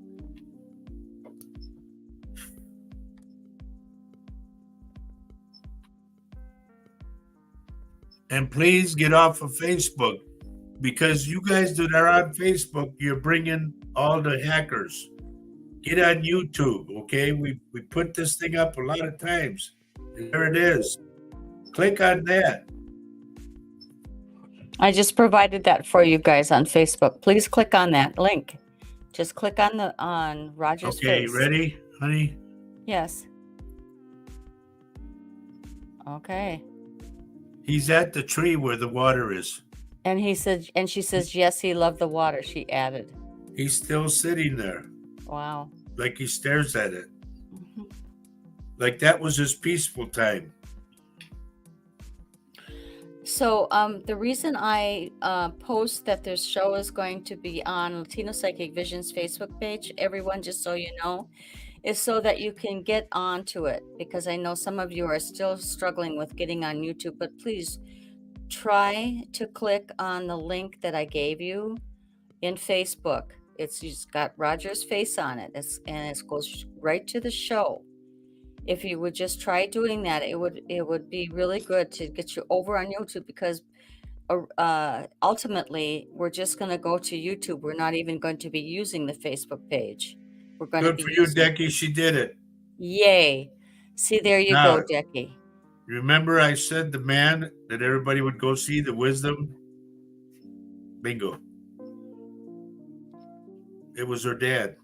B: And please get off of Facebook, because you guys that are on Facebook, you're bringing all the hackers. Get on YouTube, okay? We put this thing up a lot of times. And there it is. Click on that.
A: I just provided that for you guys on Facebook. Please click on that link. Just click on Roger's face.
B: Okay, ready, honey?
A: Yes. Okay.
B: He's at the tree where the water is.
A: And she says, yes, he loved the water, she added.
B: He's still sitting there.
A: Wow.
B: Like he stares at it. Mm-hmm. Like that was his peaceful time.
A: So the reason I post that this show is going to be on Latino Psychic Vision's Facebook page, everyone, just so you know, is so that you can get onto it, because I know some of you are still struggling with getting on YouTube, but please try to click on the link that I gave you in Facebook. It's just got Roger's face on it, and it goes right to the show. If you would just try doing that, it would be really good to get you over on YouTube, because ultimately we're just going to go to YouTube. We're not even going to be using the Facebook page. We're going
B: Good
A: to be
B: for you, Decky. She did it.
A: Yay. See, there you
B: Now,
A: go, Decky.
B: Remember I said the man that everybody would go see, the wisdom? Bingo. It was her dad.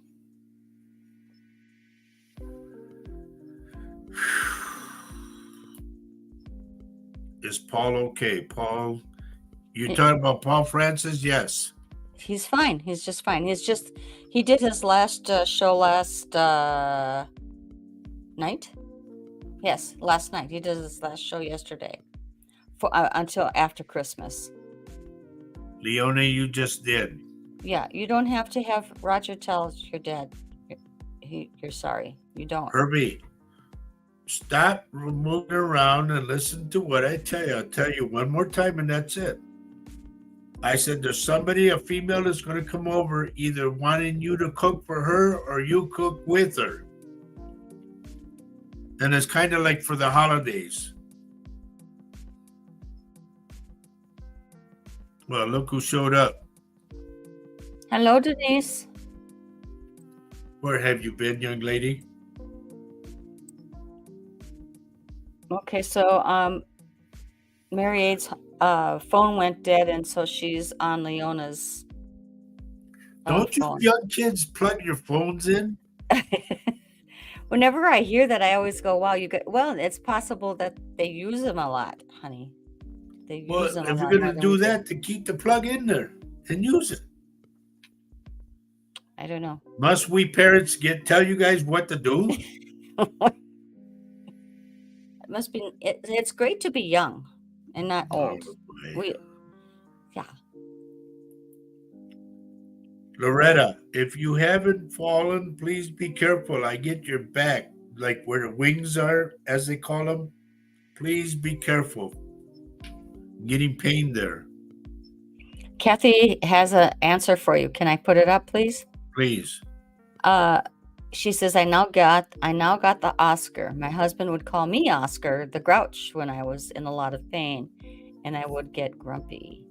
B: Is Paul okay? Paul, you talking about Paul Francis? Yes.
A: He's fine. He's just fine. He did his last show last night. Yes, last night. He did his last show yesterday until after Christmas.
B: Leone, you just did.
A: Yeah, you don't have to have Roger tell your dad you're sorry. You don't.
B: Herbie, stop moving around and listen to what I tell you. I'll tell you one more time and that's it. I said there's somebody, a female, that's going to come over either wanting you to cook for her or you cook with her. And it's kind of like for the holidays. Well, look who showed up.
A: Hello, Denise.
B: Where have you been, young lady?
A: Okay, so Mary Aid's phone went dead, and so she's on Leona's
B: Don't you
A: phone.
B: young kids plug your phones in?
A: Whenever I hear that, I always go, "Wow, you got." Well, it's possible that they use them a lot, honey. They use
B: Well,
A: them a
B: if we're
A: lot more
B: gonna
A: than
B: do
A: we do.
B: that, to keep the plug in there and use it.
A: I don't know.
B: Must we parents tell you guys what to do?
A: It must be. It's great to be young and not old.
B: boy.
A: Yeah.
B: Loretta, if you haven't fallen, please be careful. I get your back, like where the wings are, as they call them. Please be careful. I'm getting pain there.
A: Kathy has an answer for you. Can I put it up, please?
B: Please.
A: She says, I now got the Oscar. My husband would call me Oscar, the grouch, when I was in a lot of pain, and I would get grumpy.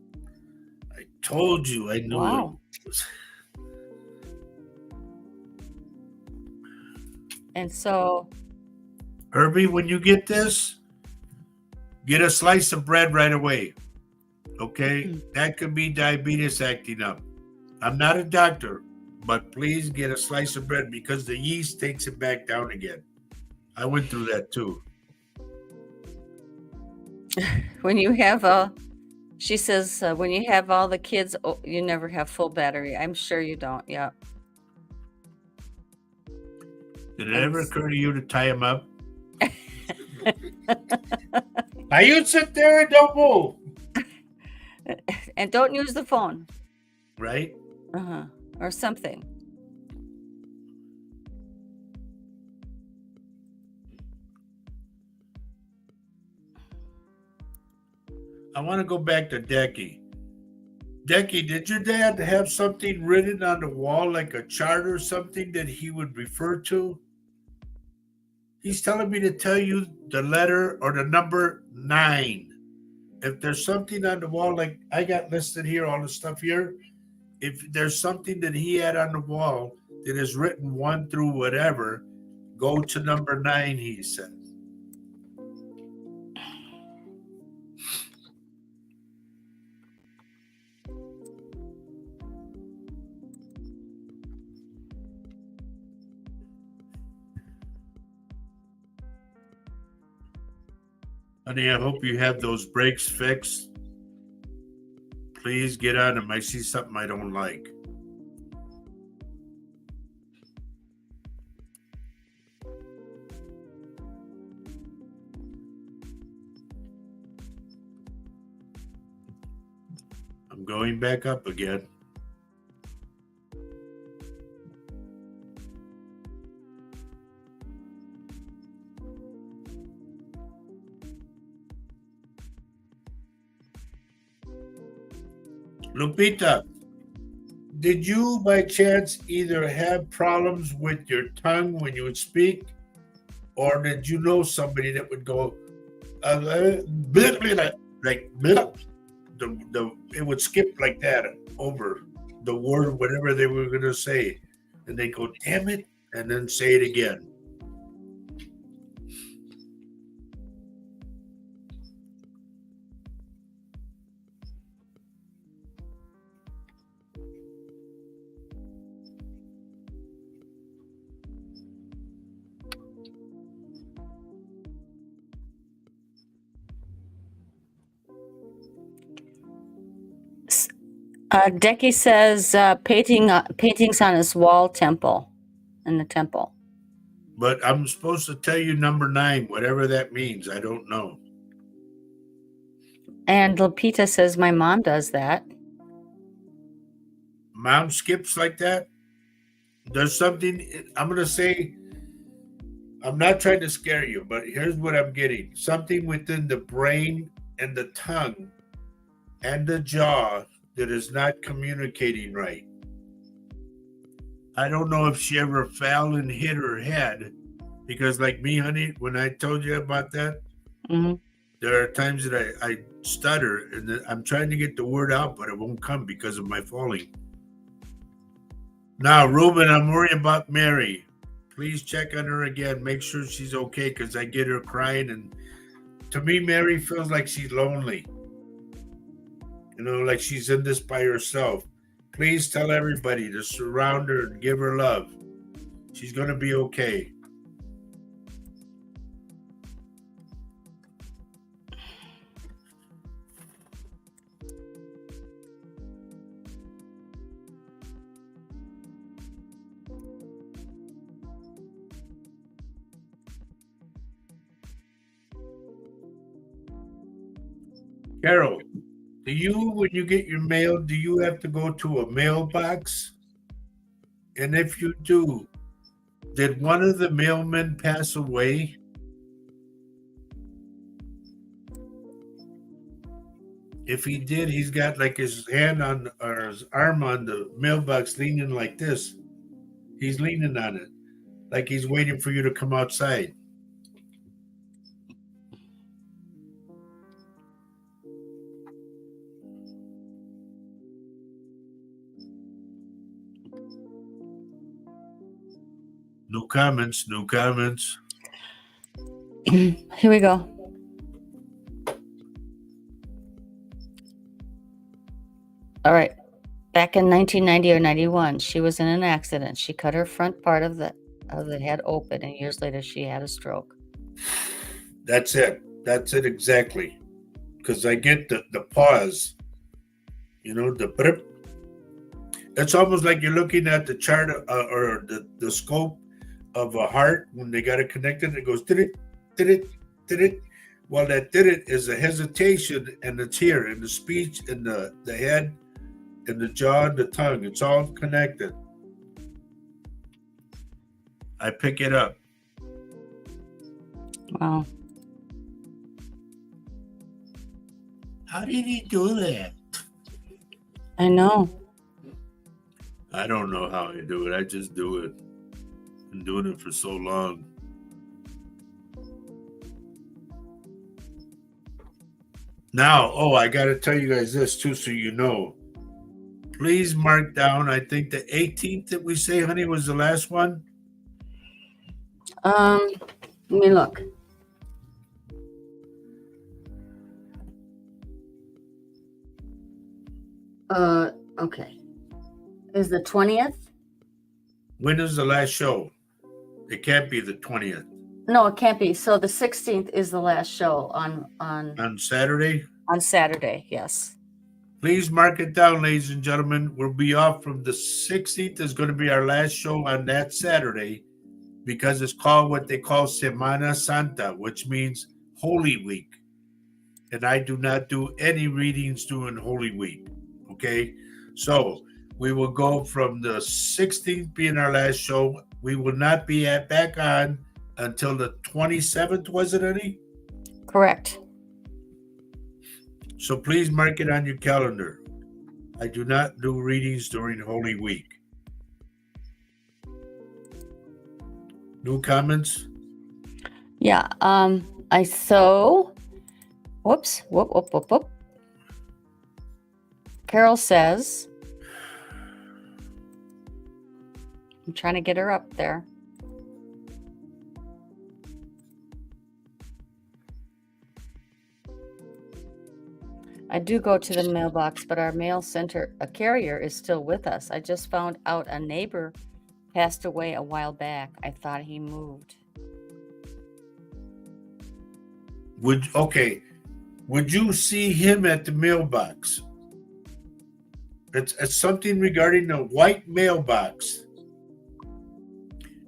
B: I told you I knew
A: Wow.
B: it.
A: And so,
B: Herbie, when you get this, get a slice of bread right away. Okay? That could be diabetes acting up. I'm not a doctor, but please get a slice of bread because the yeast takes it back down again. I went through that too.
A: when you have she says, when you have all the kids, you never have full battery. I'm sure you don't. Yeah.
B: Did it ever occur to you to tie him up? Now you sit there and don't move.
A: And don't use the phone.
B: Right?
A: Or something.
B: I want to go back to Decky. Decky, did your dad have something written on the wall, like a chart or something that he would refer to? He's telling me to tell you the letter or the number 9. If there's something on the wall, like I got listed here, all the stuff here, if there's something that he had on the wall that is written 1 through whatever, go to number 9, he said. Honey, I hope you have those brakes fixed. Please get on them. I see something I don't like. I'm going back up again. Lupita, did you by chance either have problems with your tongue when you would speak, or did you know somebody that would go like it would skip like that over the word whatever they were going to say, and they go damn it, and then say it again?
A: Decky says paintings on his wall in the temple.
B: But I'm supposed to tell you number 9, whatever that means. I don't know.
A: And Lupita says my mom does that.
B: Mom skips like that? There's something, I'm going to say, I'm not trying to scare you, but here's what I'm getting. Something within the brain and the tongue and the jaw that is not communicating right. I don't know if she ever fell and hit her head, because like me, honey, when I told you about that, there are times that I stutter and I'm trying to get the word out, but it won't come because of my falling. Now, Ruben, I'm worried about Mary. Please check on her again. Make sure she's okay because I get her crying. And to me, Mary feels like she's lonely. Like she's in this by herself. Please tell everybody to surround her and give her love. She's going to be okay. Carol, when you get your mail, do you have to go to a mailbox? And if you do, did one of the mailmen pass away? If he did, he's got like his hand on or his arm on the mailbox leaning like this. He's leaning on it, like he's waiting for you to come outside. No comments, no comments.
A: Here we go. All right. Back in 1990 or 91, she was in an accident. She cut her front part of the head open, and years later she had a stroke.
B: That's it. That's it exactly. Because I get the pause, the brip. It's almost like you're looking at the chart or the scope of a heart when they got it connected. It goes did it. Well, that did it is a hesitation, and it's here in the speech, in the head, in the jaw, and the tongue. It's all connected. I pick it up.
A: Wow.
B: How did he do that?
A: I know.
B: I don't know how I do it. I just do it. Been doing it for so long. Now, I got to tell you guys this too, so you know. Please mark down, I think the 18th that we say, honey, was the last one.
A: Let me look. Okay. Is the 20th?
B: When is the last show? It can't be the 20th.
A: No, it can't be. So the 16th is the last show on
B: Saturday?
A: On Saturday, yes.
B: Please mark it down, ladies and gentlemen. We'll be off from the 16th is going to be our last show on that Saturday because it's called what they call Semana Santa, which means Holy Week. And I do not do any readings during Holy Week. Okay? So we will go from the 16th being our last show. We will not be back on until the 27th, was it, honey?
A: Correct.
B: So please mark it on your calendar. I do not do readings during Holy Week. No comments?
A: Yeah. Whoop. Carol says, I'm trying to get her up there. I do go to the mailbox, but our mail center, a carrier, is still with us. I just found out a neighbor passed away a while back. I thought he moved.
B: Would you see him at the mailbox? It's something regarding the white mailbox.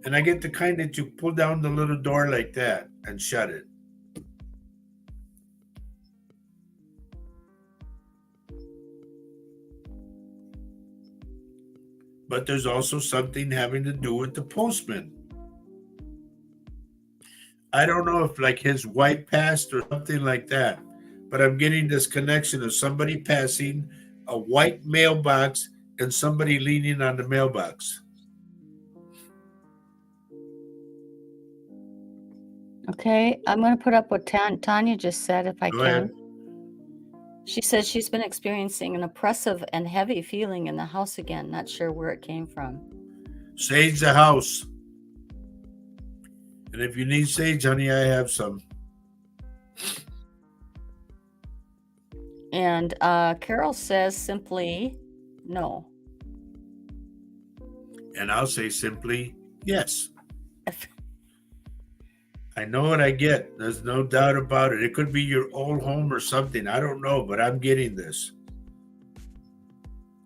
B: And I get the kind that you pull down the little door like that and shut it. But there's also something having to do with the postman. I don't know if like his wife passed or something like that, but I'm getting this connection of somebody passing, a white mailbox, and somebody leaning on the mailbox.
A: Okay, I'm going to put up what Tanya just said, if I
B: Go
A: can.
B: ahead.
A: She says she's been experiencing an oppressive and heavy feeling in the house again, not sure where it came from.
B: Sage the house. And if you need sage, honey, I have some.
A: And Carol says simply no.
B: And I'll say simply yes. I know what I get. There's no doubt about it. It could be your old home or something. I don't know, but I'm getting this.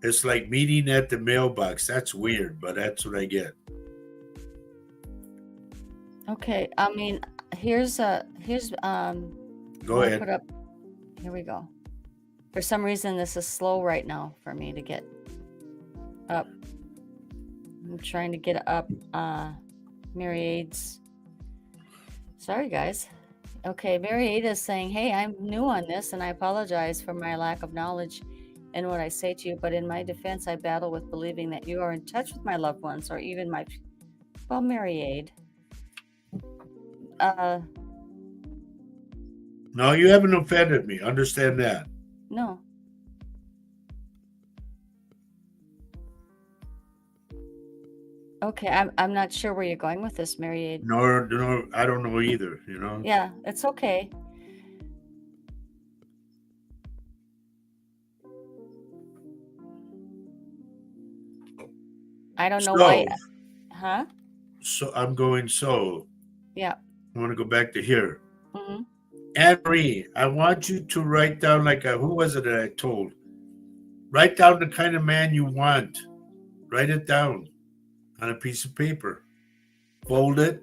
B: It's like meeting at the mailbox. That's weird, but that's what I get.
A: Okay, I mean, here's
B: Go
A: I'll
B: ahead.
A: put up. Here we go. For some reason, this is slow right now for me to get up. I'm trying to get up Mary Aid's. Sorry, guys. Okay, Mary Aid is saying, hey, I'm new on this, and I apologize for my lack of knowledge in what I say to you, but in my defense, I battle with believing that you are in touch with my loved ones or even my... Well, Mary Aid.
B: No, you haven't offended me. Understand that.
A: No. Okay, I'm not sure where you're going with this, Mary Aid.
B: No, I don't know either, you know?
A: Yeah, it's okay. I don't know why. Huh?
B: So I'm going so.
A: Yeah.
B: I want to go back to here.
A: Mm-hmm.
B: Anne-Marie, I want you to write down who was it that I told? Write down the kind of man you want. Write it down on a piece of paper. Fold it,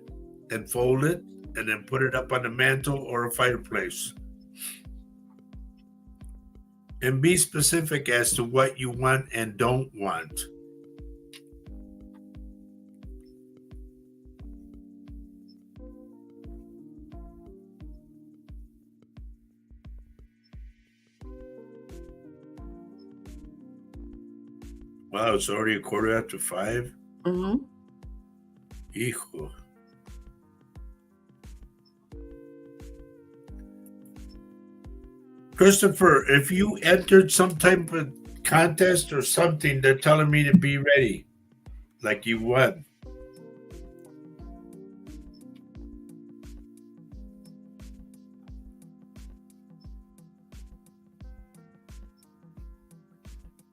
B: and then put it up on the mantle or a fireplace. And be specific as to what you want and don't want. Wow, it's already 5:15.
A: Mm-hmm.
B: Hijo. Christopher, if you entered some type of contest or something, they're telling me to be ready. Like you won.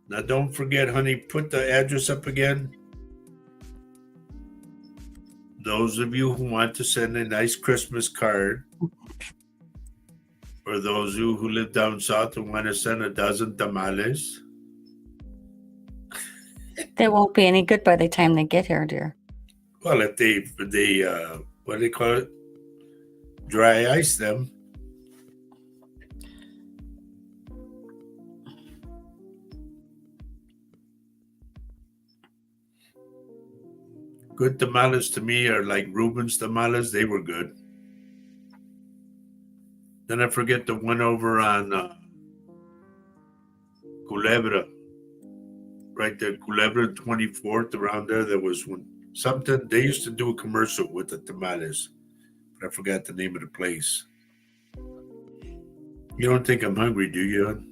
B: Now, don't forget, honey, put the address up again. Those of you who want to send a nice Christmas card, or those of you who live down south and want to send a dozen tamales.
A: They won't be any good by the time they get here, dear.
B: Well, if they what do they call it? Dry ice them. Good tamales to me are like Reuben's tamales. They were good. Then I forget the one over on Culebra. Right there, Culebra 24th, around there. There was something. They used to do a commercial with the tamales. But I forgot the name of the place. You don't think I'm hungry, do you?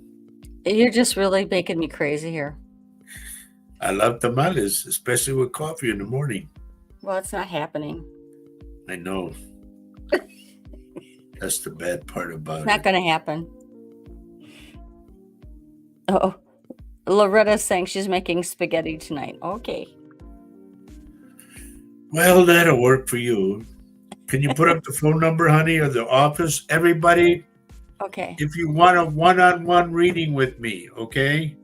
A: You're just really making me crazy here.
B: I love tamales, especially with coffee in the morning.
A: Well, it's not happening.
B: I know. That's the bad part about
A: It's not going to happen. Oh, Loretta's saying she's making spaghetti tonight. Okay.
B: Well, that'll work for you. Can you put up the phone number, honey, or the office? Everybody,
A: Okay.
B: if you want a one-on-one reading with me, okay?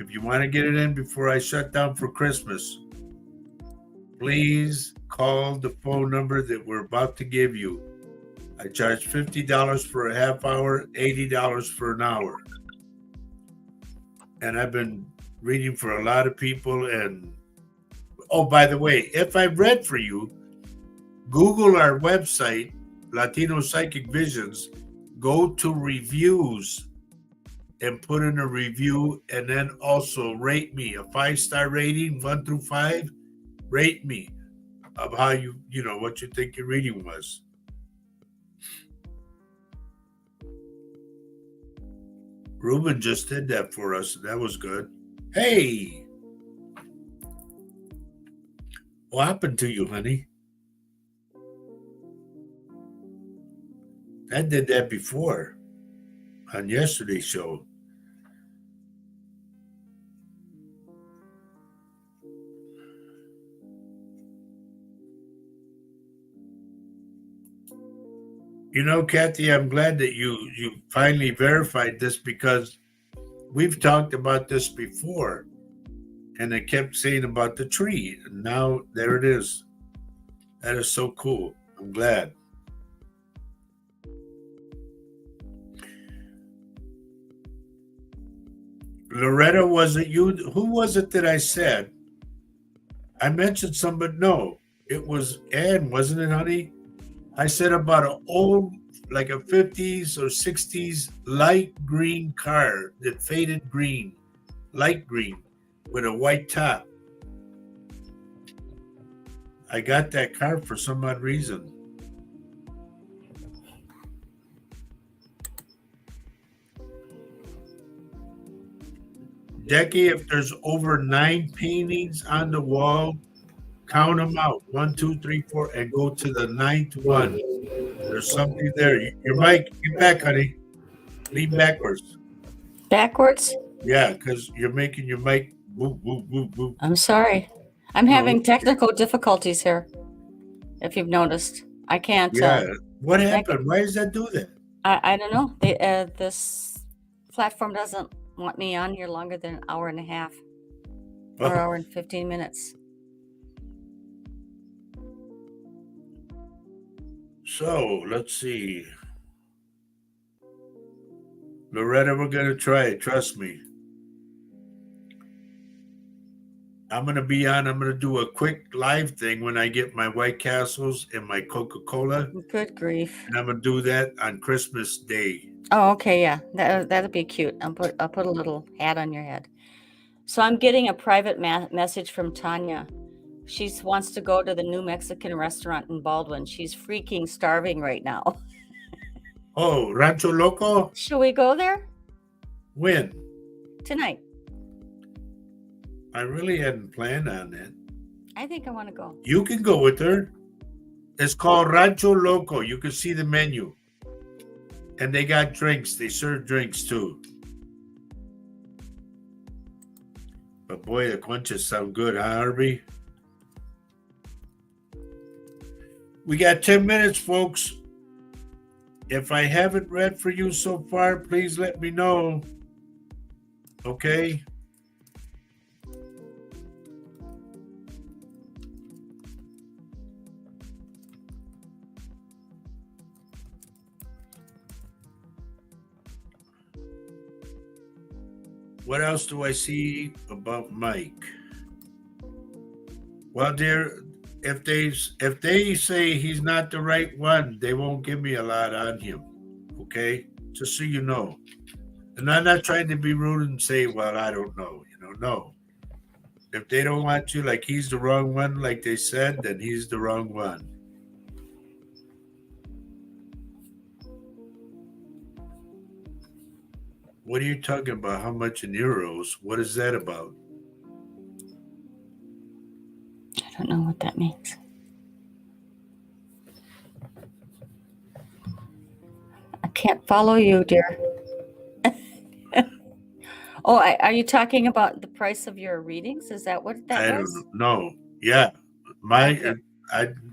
B: If you want to get it in before I shut down for Christmas, please call the phone number that we're about to give you. I charge $50 for a half hour, $80 for an hour. And I've been reading for a lot of people. And, oh, by the way, if I read for you, Google our website, Latino Psychic Visions, go to reviews and put in a review, and then also rate me a 5-star rating, 1 through 5. Rate me of how you know, what you think your reading was. Ruben just did that for us. That was good. Hey, What happened to you, honey? I did that before on yesterday's show. You know, Kathy, I'm glad that you finally verified this because we've talked about this before, and I kept saying about the tree, and now there it is. That is so cool. I'm glad. Loretta, was it you? Who was it that I said? I mentioned some, but no, it was Ann, wasn't it, honey? I said about an old, like a 50s or 60s light green car that faded green, light green with a white top. I got that car for some odd reason. Decky, if there's over 9 paintings on the wall, count them out. 1, 2, 3, 4, and go to the 9th one. There's something there. Your mic, get back, honey. Lean backwards.
A: Backwards?
B: Yeah, because you're making your mic move, move, move, move.
A: I'm sorry. I'm
B: No.
A: having technical difficulties here. If you've noticed, I can't.
B: Yeah. What happened? Why does that do that?
A: I don't know. This platform doesn't want me on here longer than an hour and a half or
B: Oh,
A: hour and 15 minutes.
B: so let's see. Loretta, we're going to try it. Trust me. I'm going to be on. I'm going to do a quick live thing when I get my White Castles and my Coca-Cola.
A: Good grief.
B: And I'm going to do that on Christmas Day.
A: Oh, okay, yeah. That'd be cute. I'll put a little hat on your head. So I'm getting a private message from Tanya. She wants to go to the new Mexican restaurant in Baldwin. She's freaking starving right now.
B: Oh, Rancho Loco?
A: Should we go there
B: When?
A: tonight?
B: I really hadn't planned on that.
A: I think I want to go.
B: You can go with her. It's called Rancho Loco. You can see the menu. And they got drinks. They serve drinks too. But boy, the conchas sound good, huh, Harvey? We got 10 minutes, folks. If I haven't read for you so far, please let me know. Okay? What else do I see about Mike? Well, dear, if they say he's not the right one, they won't give me a lot on him. Okay? Just so you know. And I'm not trying to be rude and say, well, I don't know. No. If they don't want you, like he's the wrong one, like they said, then he's the wrong one. What are you talking about? How much in euros? What is that about?
A: I don't know what that means. I can't follow you, dear. Oh, are you talking about the price of your readings? Is that what that was?
B: Don't know. Yeah. My
A: Okay.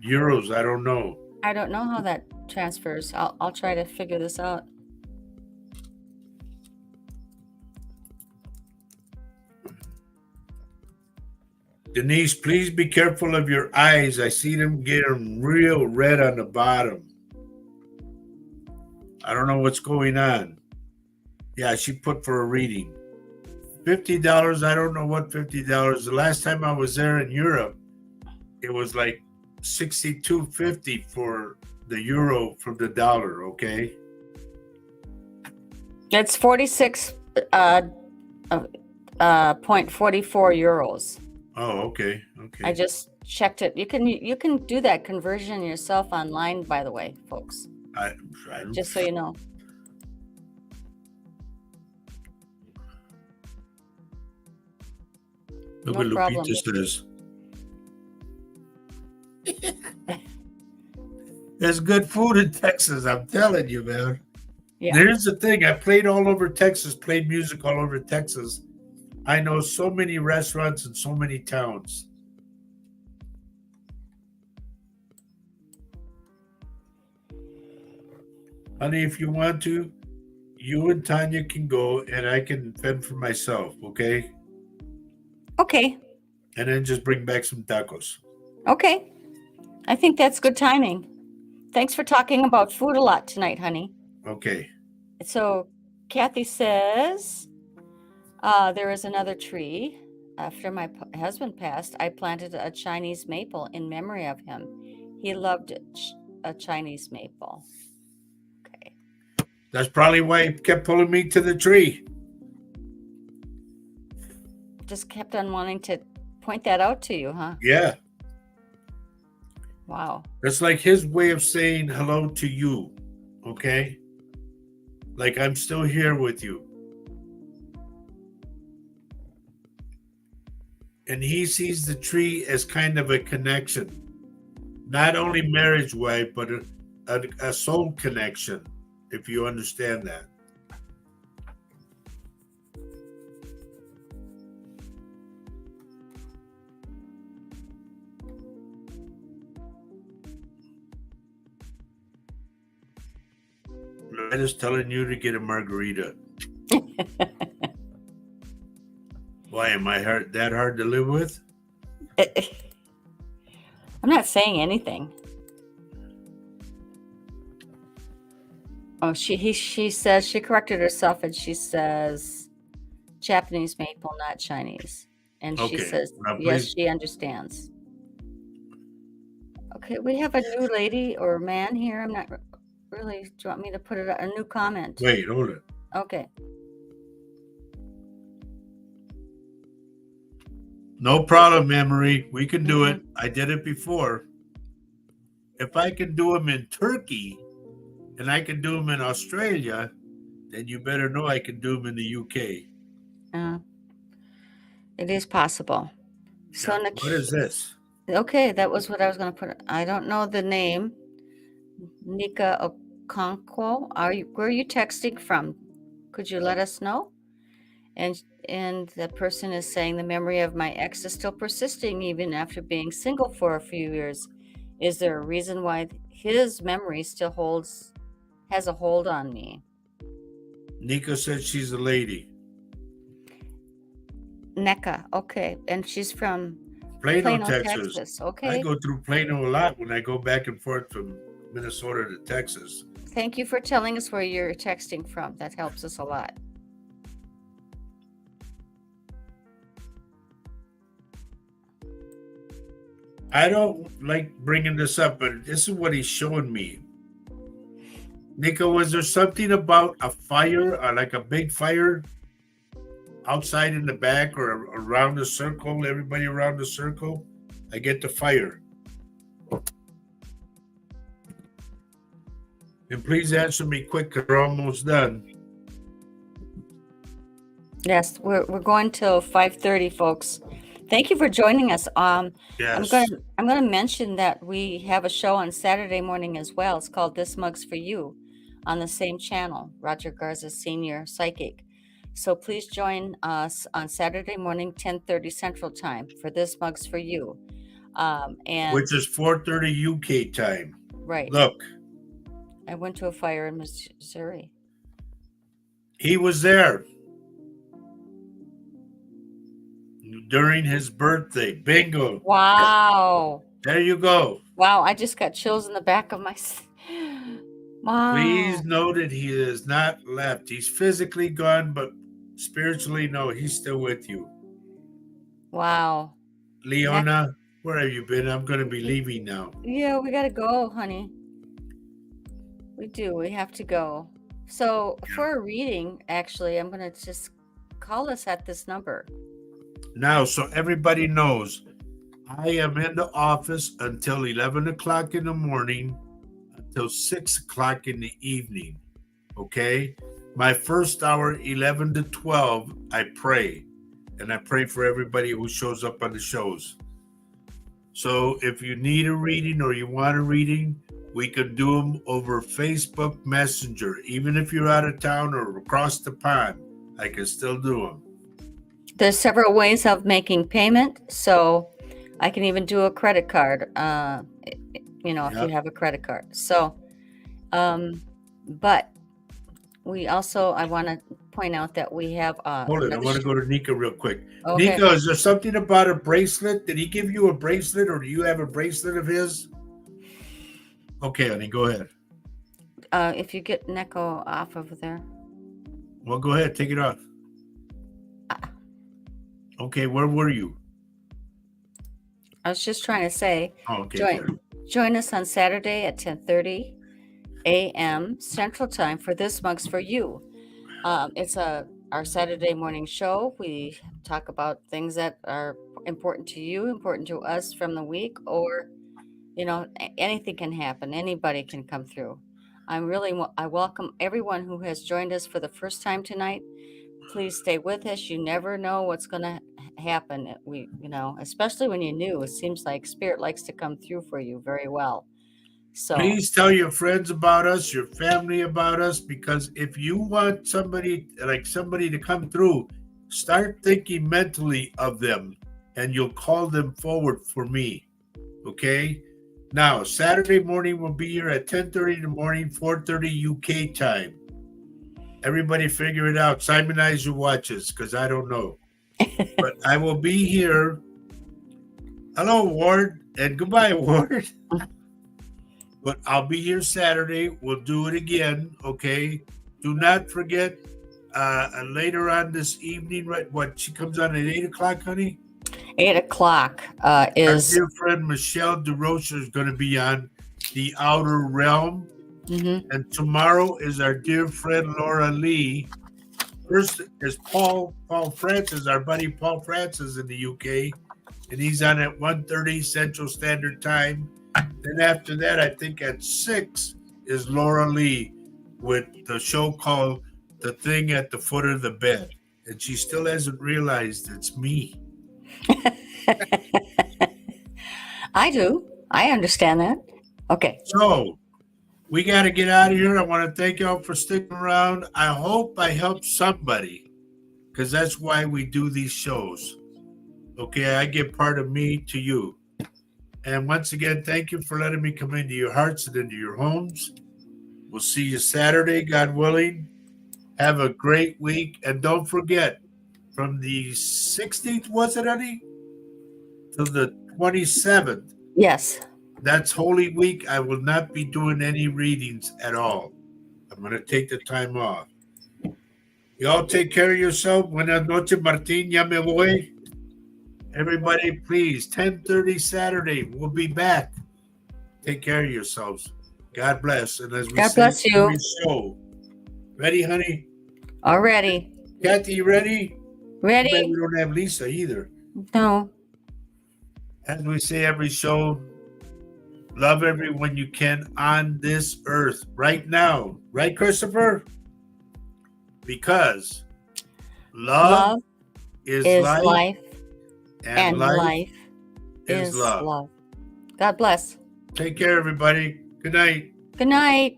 B: euros, I don't know.
A: I don't know how that transfers. I'll try to figure this out.
B: Denise, please be careful of your eyes. I see them getting real red on the bottom. I don't know what's going on. Yeah, she put for a reading. $50. I don't know what $50. The last time I was there in Europe, it was like $62.50 for the euro from the dollar. Okay.
A: It's 46.44 euros.
B: Oh, okay.
A: I just checked it. You can do that conversion yourself online, by the way, folks. Just so you know.
B: Look what Lupita says. There's good food in Texas. I'm telling you, man.
A: Yeah.
B: Here's the thing. I played all over Texas, played music all over Texas. I know so many restaurants and so many towns. Honey, if you want to, you and Tanya can go and I can fend for myself, okay?
A: Okay.
B: And then just bring back some tacos.
A: Okay. I think that's good timing. Thanks for talking about food a lot tonight, honey.
B: Okay.
A: So Kathy says, there is another tree. After my husband passed, I planted a Chinese maple in memory of him. He loved a Chinese maple. Okay.
B: That's probably why he kept pulling me to the tree.
A: Just kept on wanting to point that out to you, huh?
B: Yeah.
A: Wow.
B: That's like his way of saying hello to you, okay? Like I'm still here with you. And he sees the tree as kind of a connection. Not only marriage-wise, but a soul connection, if you understand that. I'm just telling you to get a margarita. Why am I that hard to live with?
A: I'm not saying anything. Oh, she says, she corrected herself and she says Japanese maple, not Chinese. And she says, yes, she understands. Okay, we have a new lady or man here. I'm not really, do you want me to put it a new comment?
B: Wait, hold it.
A: Okay.
B: No problem, Anne-Marie. We can do it. I did it before. If I can do them in Turkey and I can do them in Australia, then you better know I can do them in the UK.
A: It is possible. So
B: yeah, what is this?
A: Okay, that was what I was going to put. I don't know the name. Nika Okonkwo, where are you texting from? Could you let us know? And the person is saying the memory of my ex is still persisting even after being single for a few years. Is there a reason why his memory still has a hold on me?
B: Nika said she's a lady.
A: Neka, okay. And she's from
B: Plano, Texas.
A: Okay.
B: I go through Plano a lot when I go back and forth from Minnesota to Texas.
A: Thank you for telling us where you're texting from. That helps us a lot.
B: I don't like bringing this up, but this is what he's showing me. Nika, was there something about a fire, like a big fire outside in the back or around the circle, everybody around the circle? I get the fire. And please answer me quick, because we're almost done.
A: Yes, we're going till 5:30, folks. Thank you for joining us.
B: Yes.
A: I'm gonna mention that we have a show on Saturday morning as well. It's called This Mug's for You on the same channel, Roger Garza Senior Psychic. So please join us on Saturday morning, 10:30 Central Time for This Mug's for You. And
B: which is 4:30 UK time.
A: Right.
B: Look.
A: I went to a fire in Missouri.
B: He was there during his birthday. Bingo.
A: Wow.
B: There you go.
A: Wow, I just got chills in the back of my... Wow.
B: Please know that he is not left. He's physically gone, but spiritually, no, he's still with you.
A: Wow.
B: Leona, where have you been? I'm going to be leaving now.
A: Yeah, we got to go, honey. We do. We have to go. So for a reading, actually, I'm going to just call us at this number.
B: Now, so everybody knows, I am in the office until 11 o'clock in the morning, until 6 o'clock in the evening, okay? My first hour, 11 to 12, I pray. And I pray for everybody who shows up on the shows. So if you need a reading or you want a reading, we could do them over Facebook Messenger. Even if you're out of town or across the pond, I can still do them.
A: There's several ways of making payment, so I can even do a credit card. If you have a credit card. So, but we also, I want to point out that we have.
B: Hold it. I want to go to Nika real quick.
A: Okay.
B: Nika, is there something about a bracelet? Did he give you a bracelet, or do you have a bracelet of his? Okay, honey, go ahead.
A: If you get Neko off over there.
B: Well, go ahead. Take it off. Okay, where were you?
A: I was just trying to say,
B: okay.
A: Join us on Saturday at 10:30 a.m. Central Time for This Mug's for You. It's our Saturday morning show. We talk about things that are important to you, important to us from the week, or anything can happen. Anybody can come through. I welcome everyone who has joined us for the first time tonight. Please stay with us. You never know what's going to happen. Especially when you're new, it seems like Spirit likes to come through for you very well. So
B: please tell your friends about us, your family about us, because if you want somebody to come through, start thinking mentally of them, and you'll call them forward for me. Okay? Now, Saturday morning we'll be here at 10:30 in the morning, 4:30 UK time. Everybody figure it out. Simonize your watches, because I don't know. But I will be here. Hello, Ward, and goodbye, Ward. But I'll be here Saturday. We'll do it again, okay? Do not forget, later on this evening, right? What, she comes on at 8 o'clock, honey?
A: 8 o'clock is...
B: Our dear friend Michelle DeRocha is going to be on The Outer Realm.
A: Mm-hmm.
B: And tomorrow is our dear friend Laura Lee. First is Paul Francis, our buddy Paul Francis in the UK. And he's on at 1:30 Central Standard Time. Then after that, I think at 6 is Laura Lee with the show called The Thing at the Foot of the Bed. And she still hasn't realized it's me.
A: I do. I understand that. Okay.
B: So we got to get out of here. I want to thank y'all for sticking around. I hope I helped somebody, because that's why we do these shows. Okay, I give part of me to you. And once again, thank you for letting me come into your hearts and into your homes. We'll see you Saturday, God willing. Have a great week. And don't forget, from the 16th, was it, honey? To the 27th.
A: Yes.
B: That's Holy Week. I will not be doing any readings at all. I'm going to take the time off. Y'all take care of yourself. Buenas noches, Martín. Ya me voy. Everybody, please, 10:30 Saturday. We'll be back. Take care of yourselves. God bless. And as we
A: God
B: say,
A: bless you.
B: every show. Ready, honey?
A: Already.
B: Kathy, ready?
A: Ready?
B: But we don't have Lisa either.
A: No.
B: As we say every show, love everyone you can on this earth right now. Right, Christopher? Because love is life. And life is love.
A: God bless.
B: Take care, everybody. Good night.
A: Good night.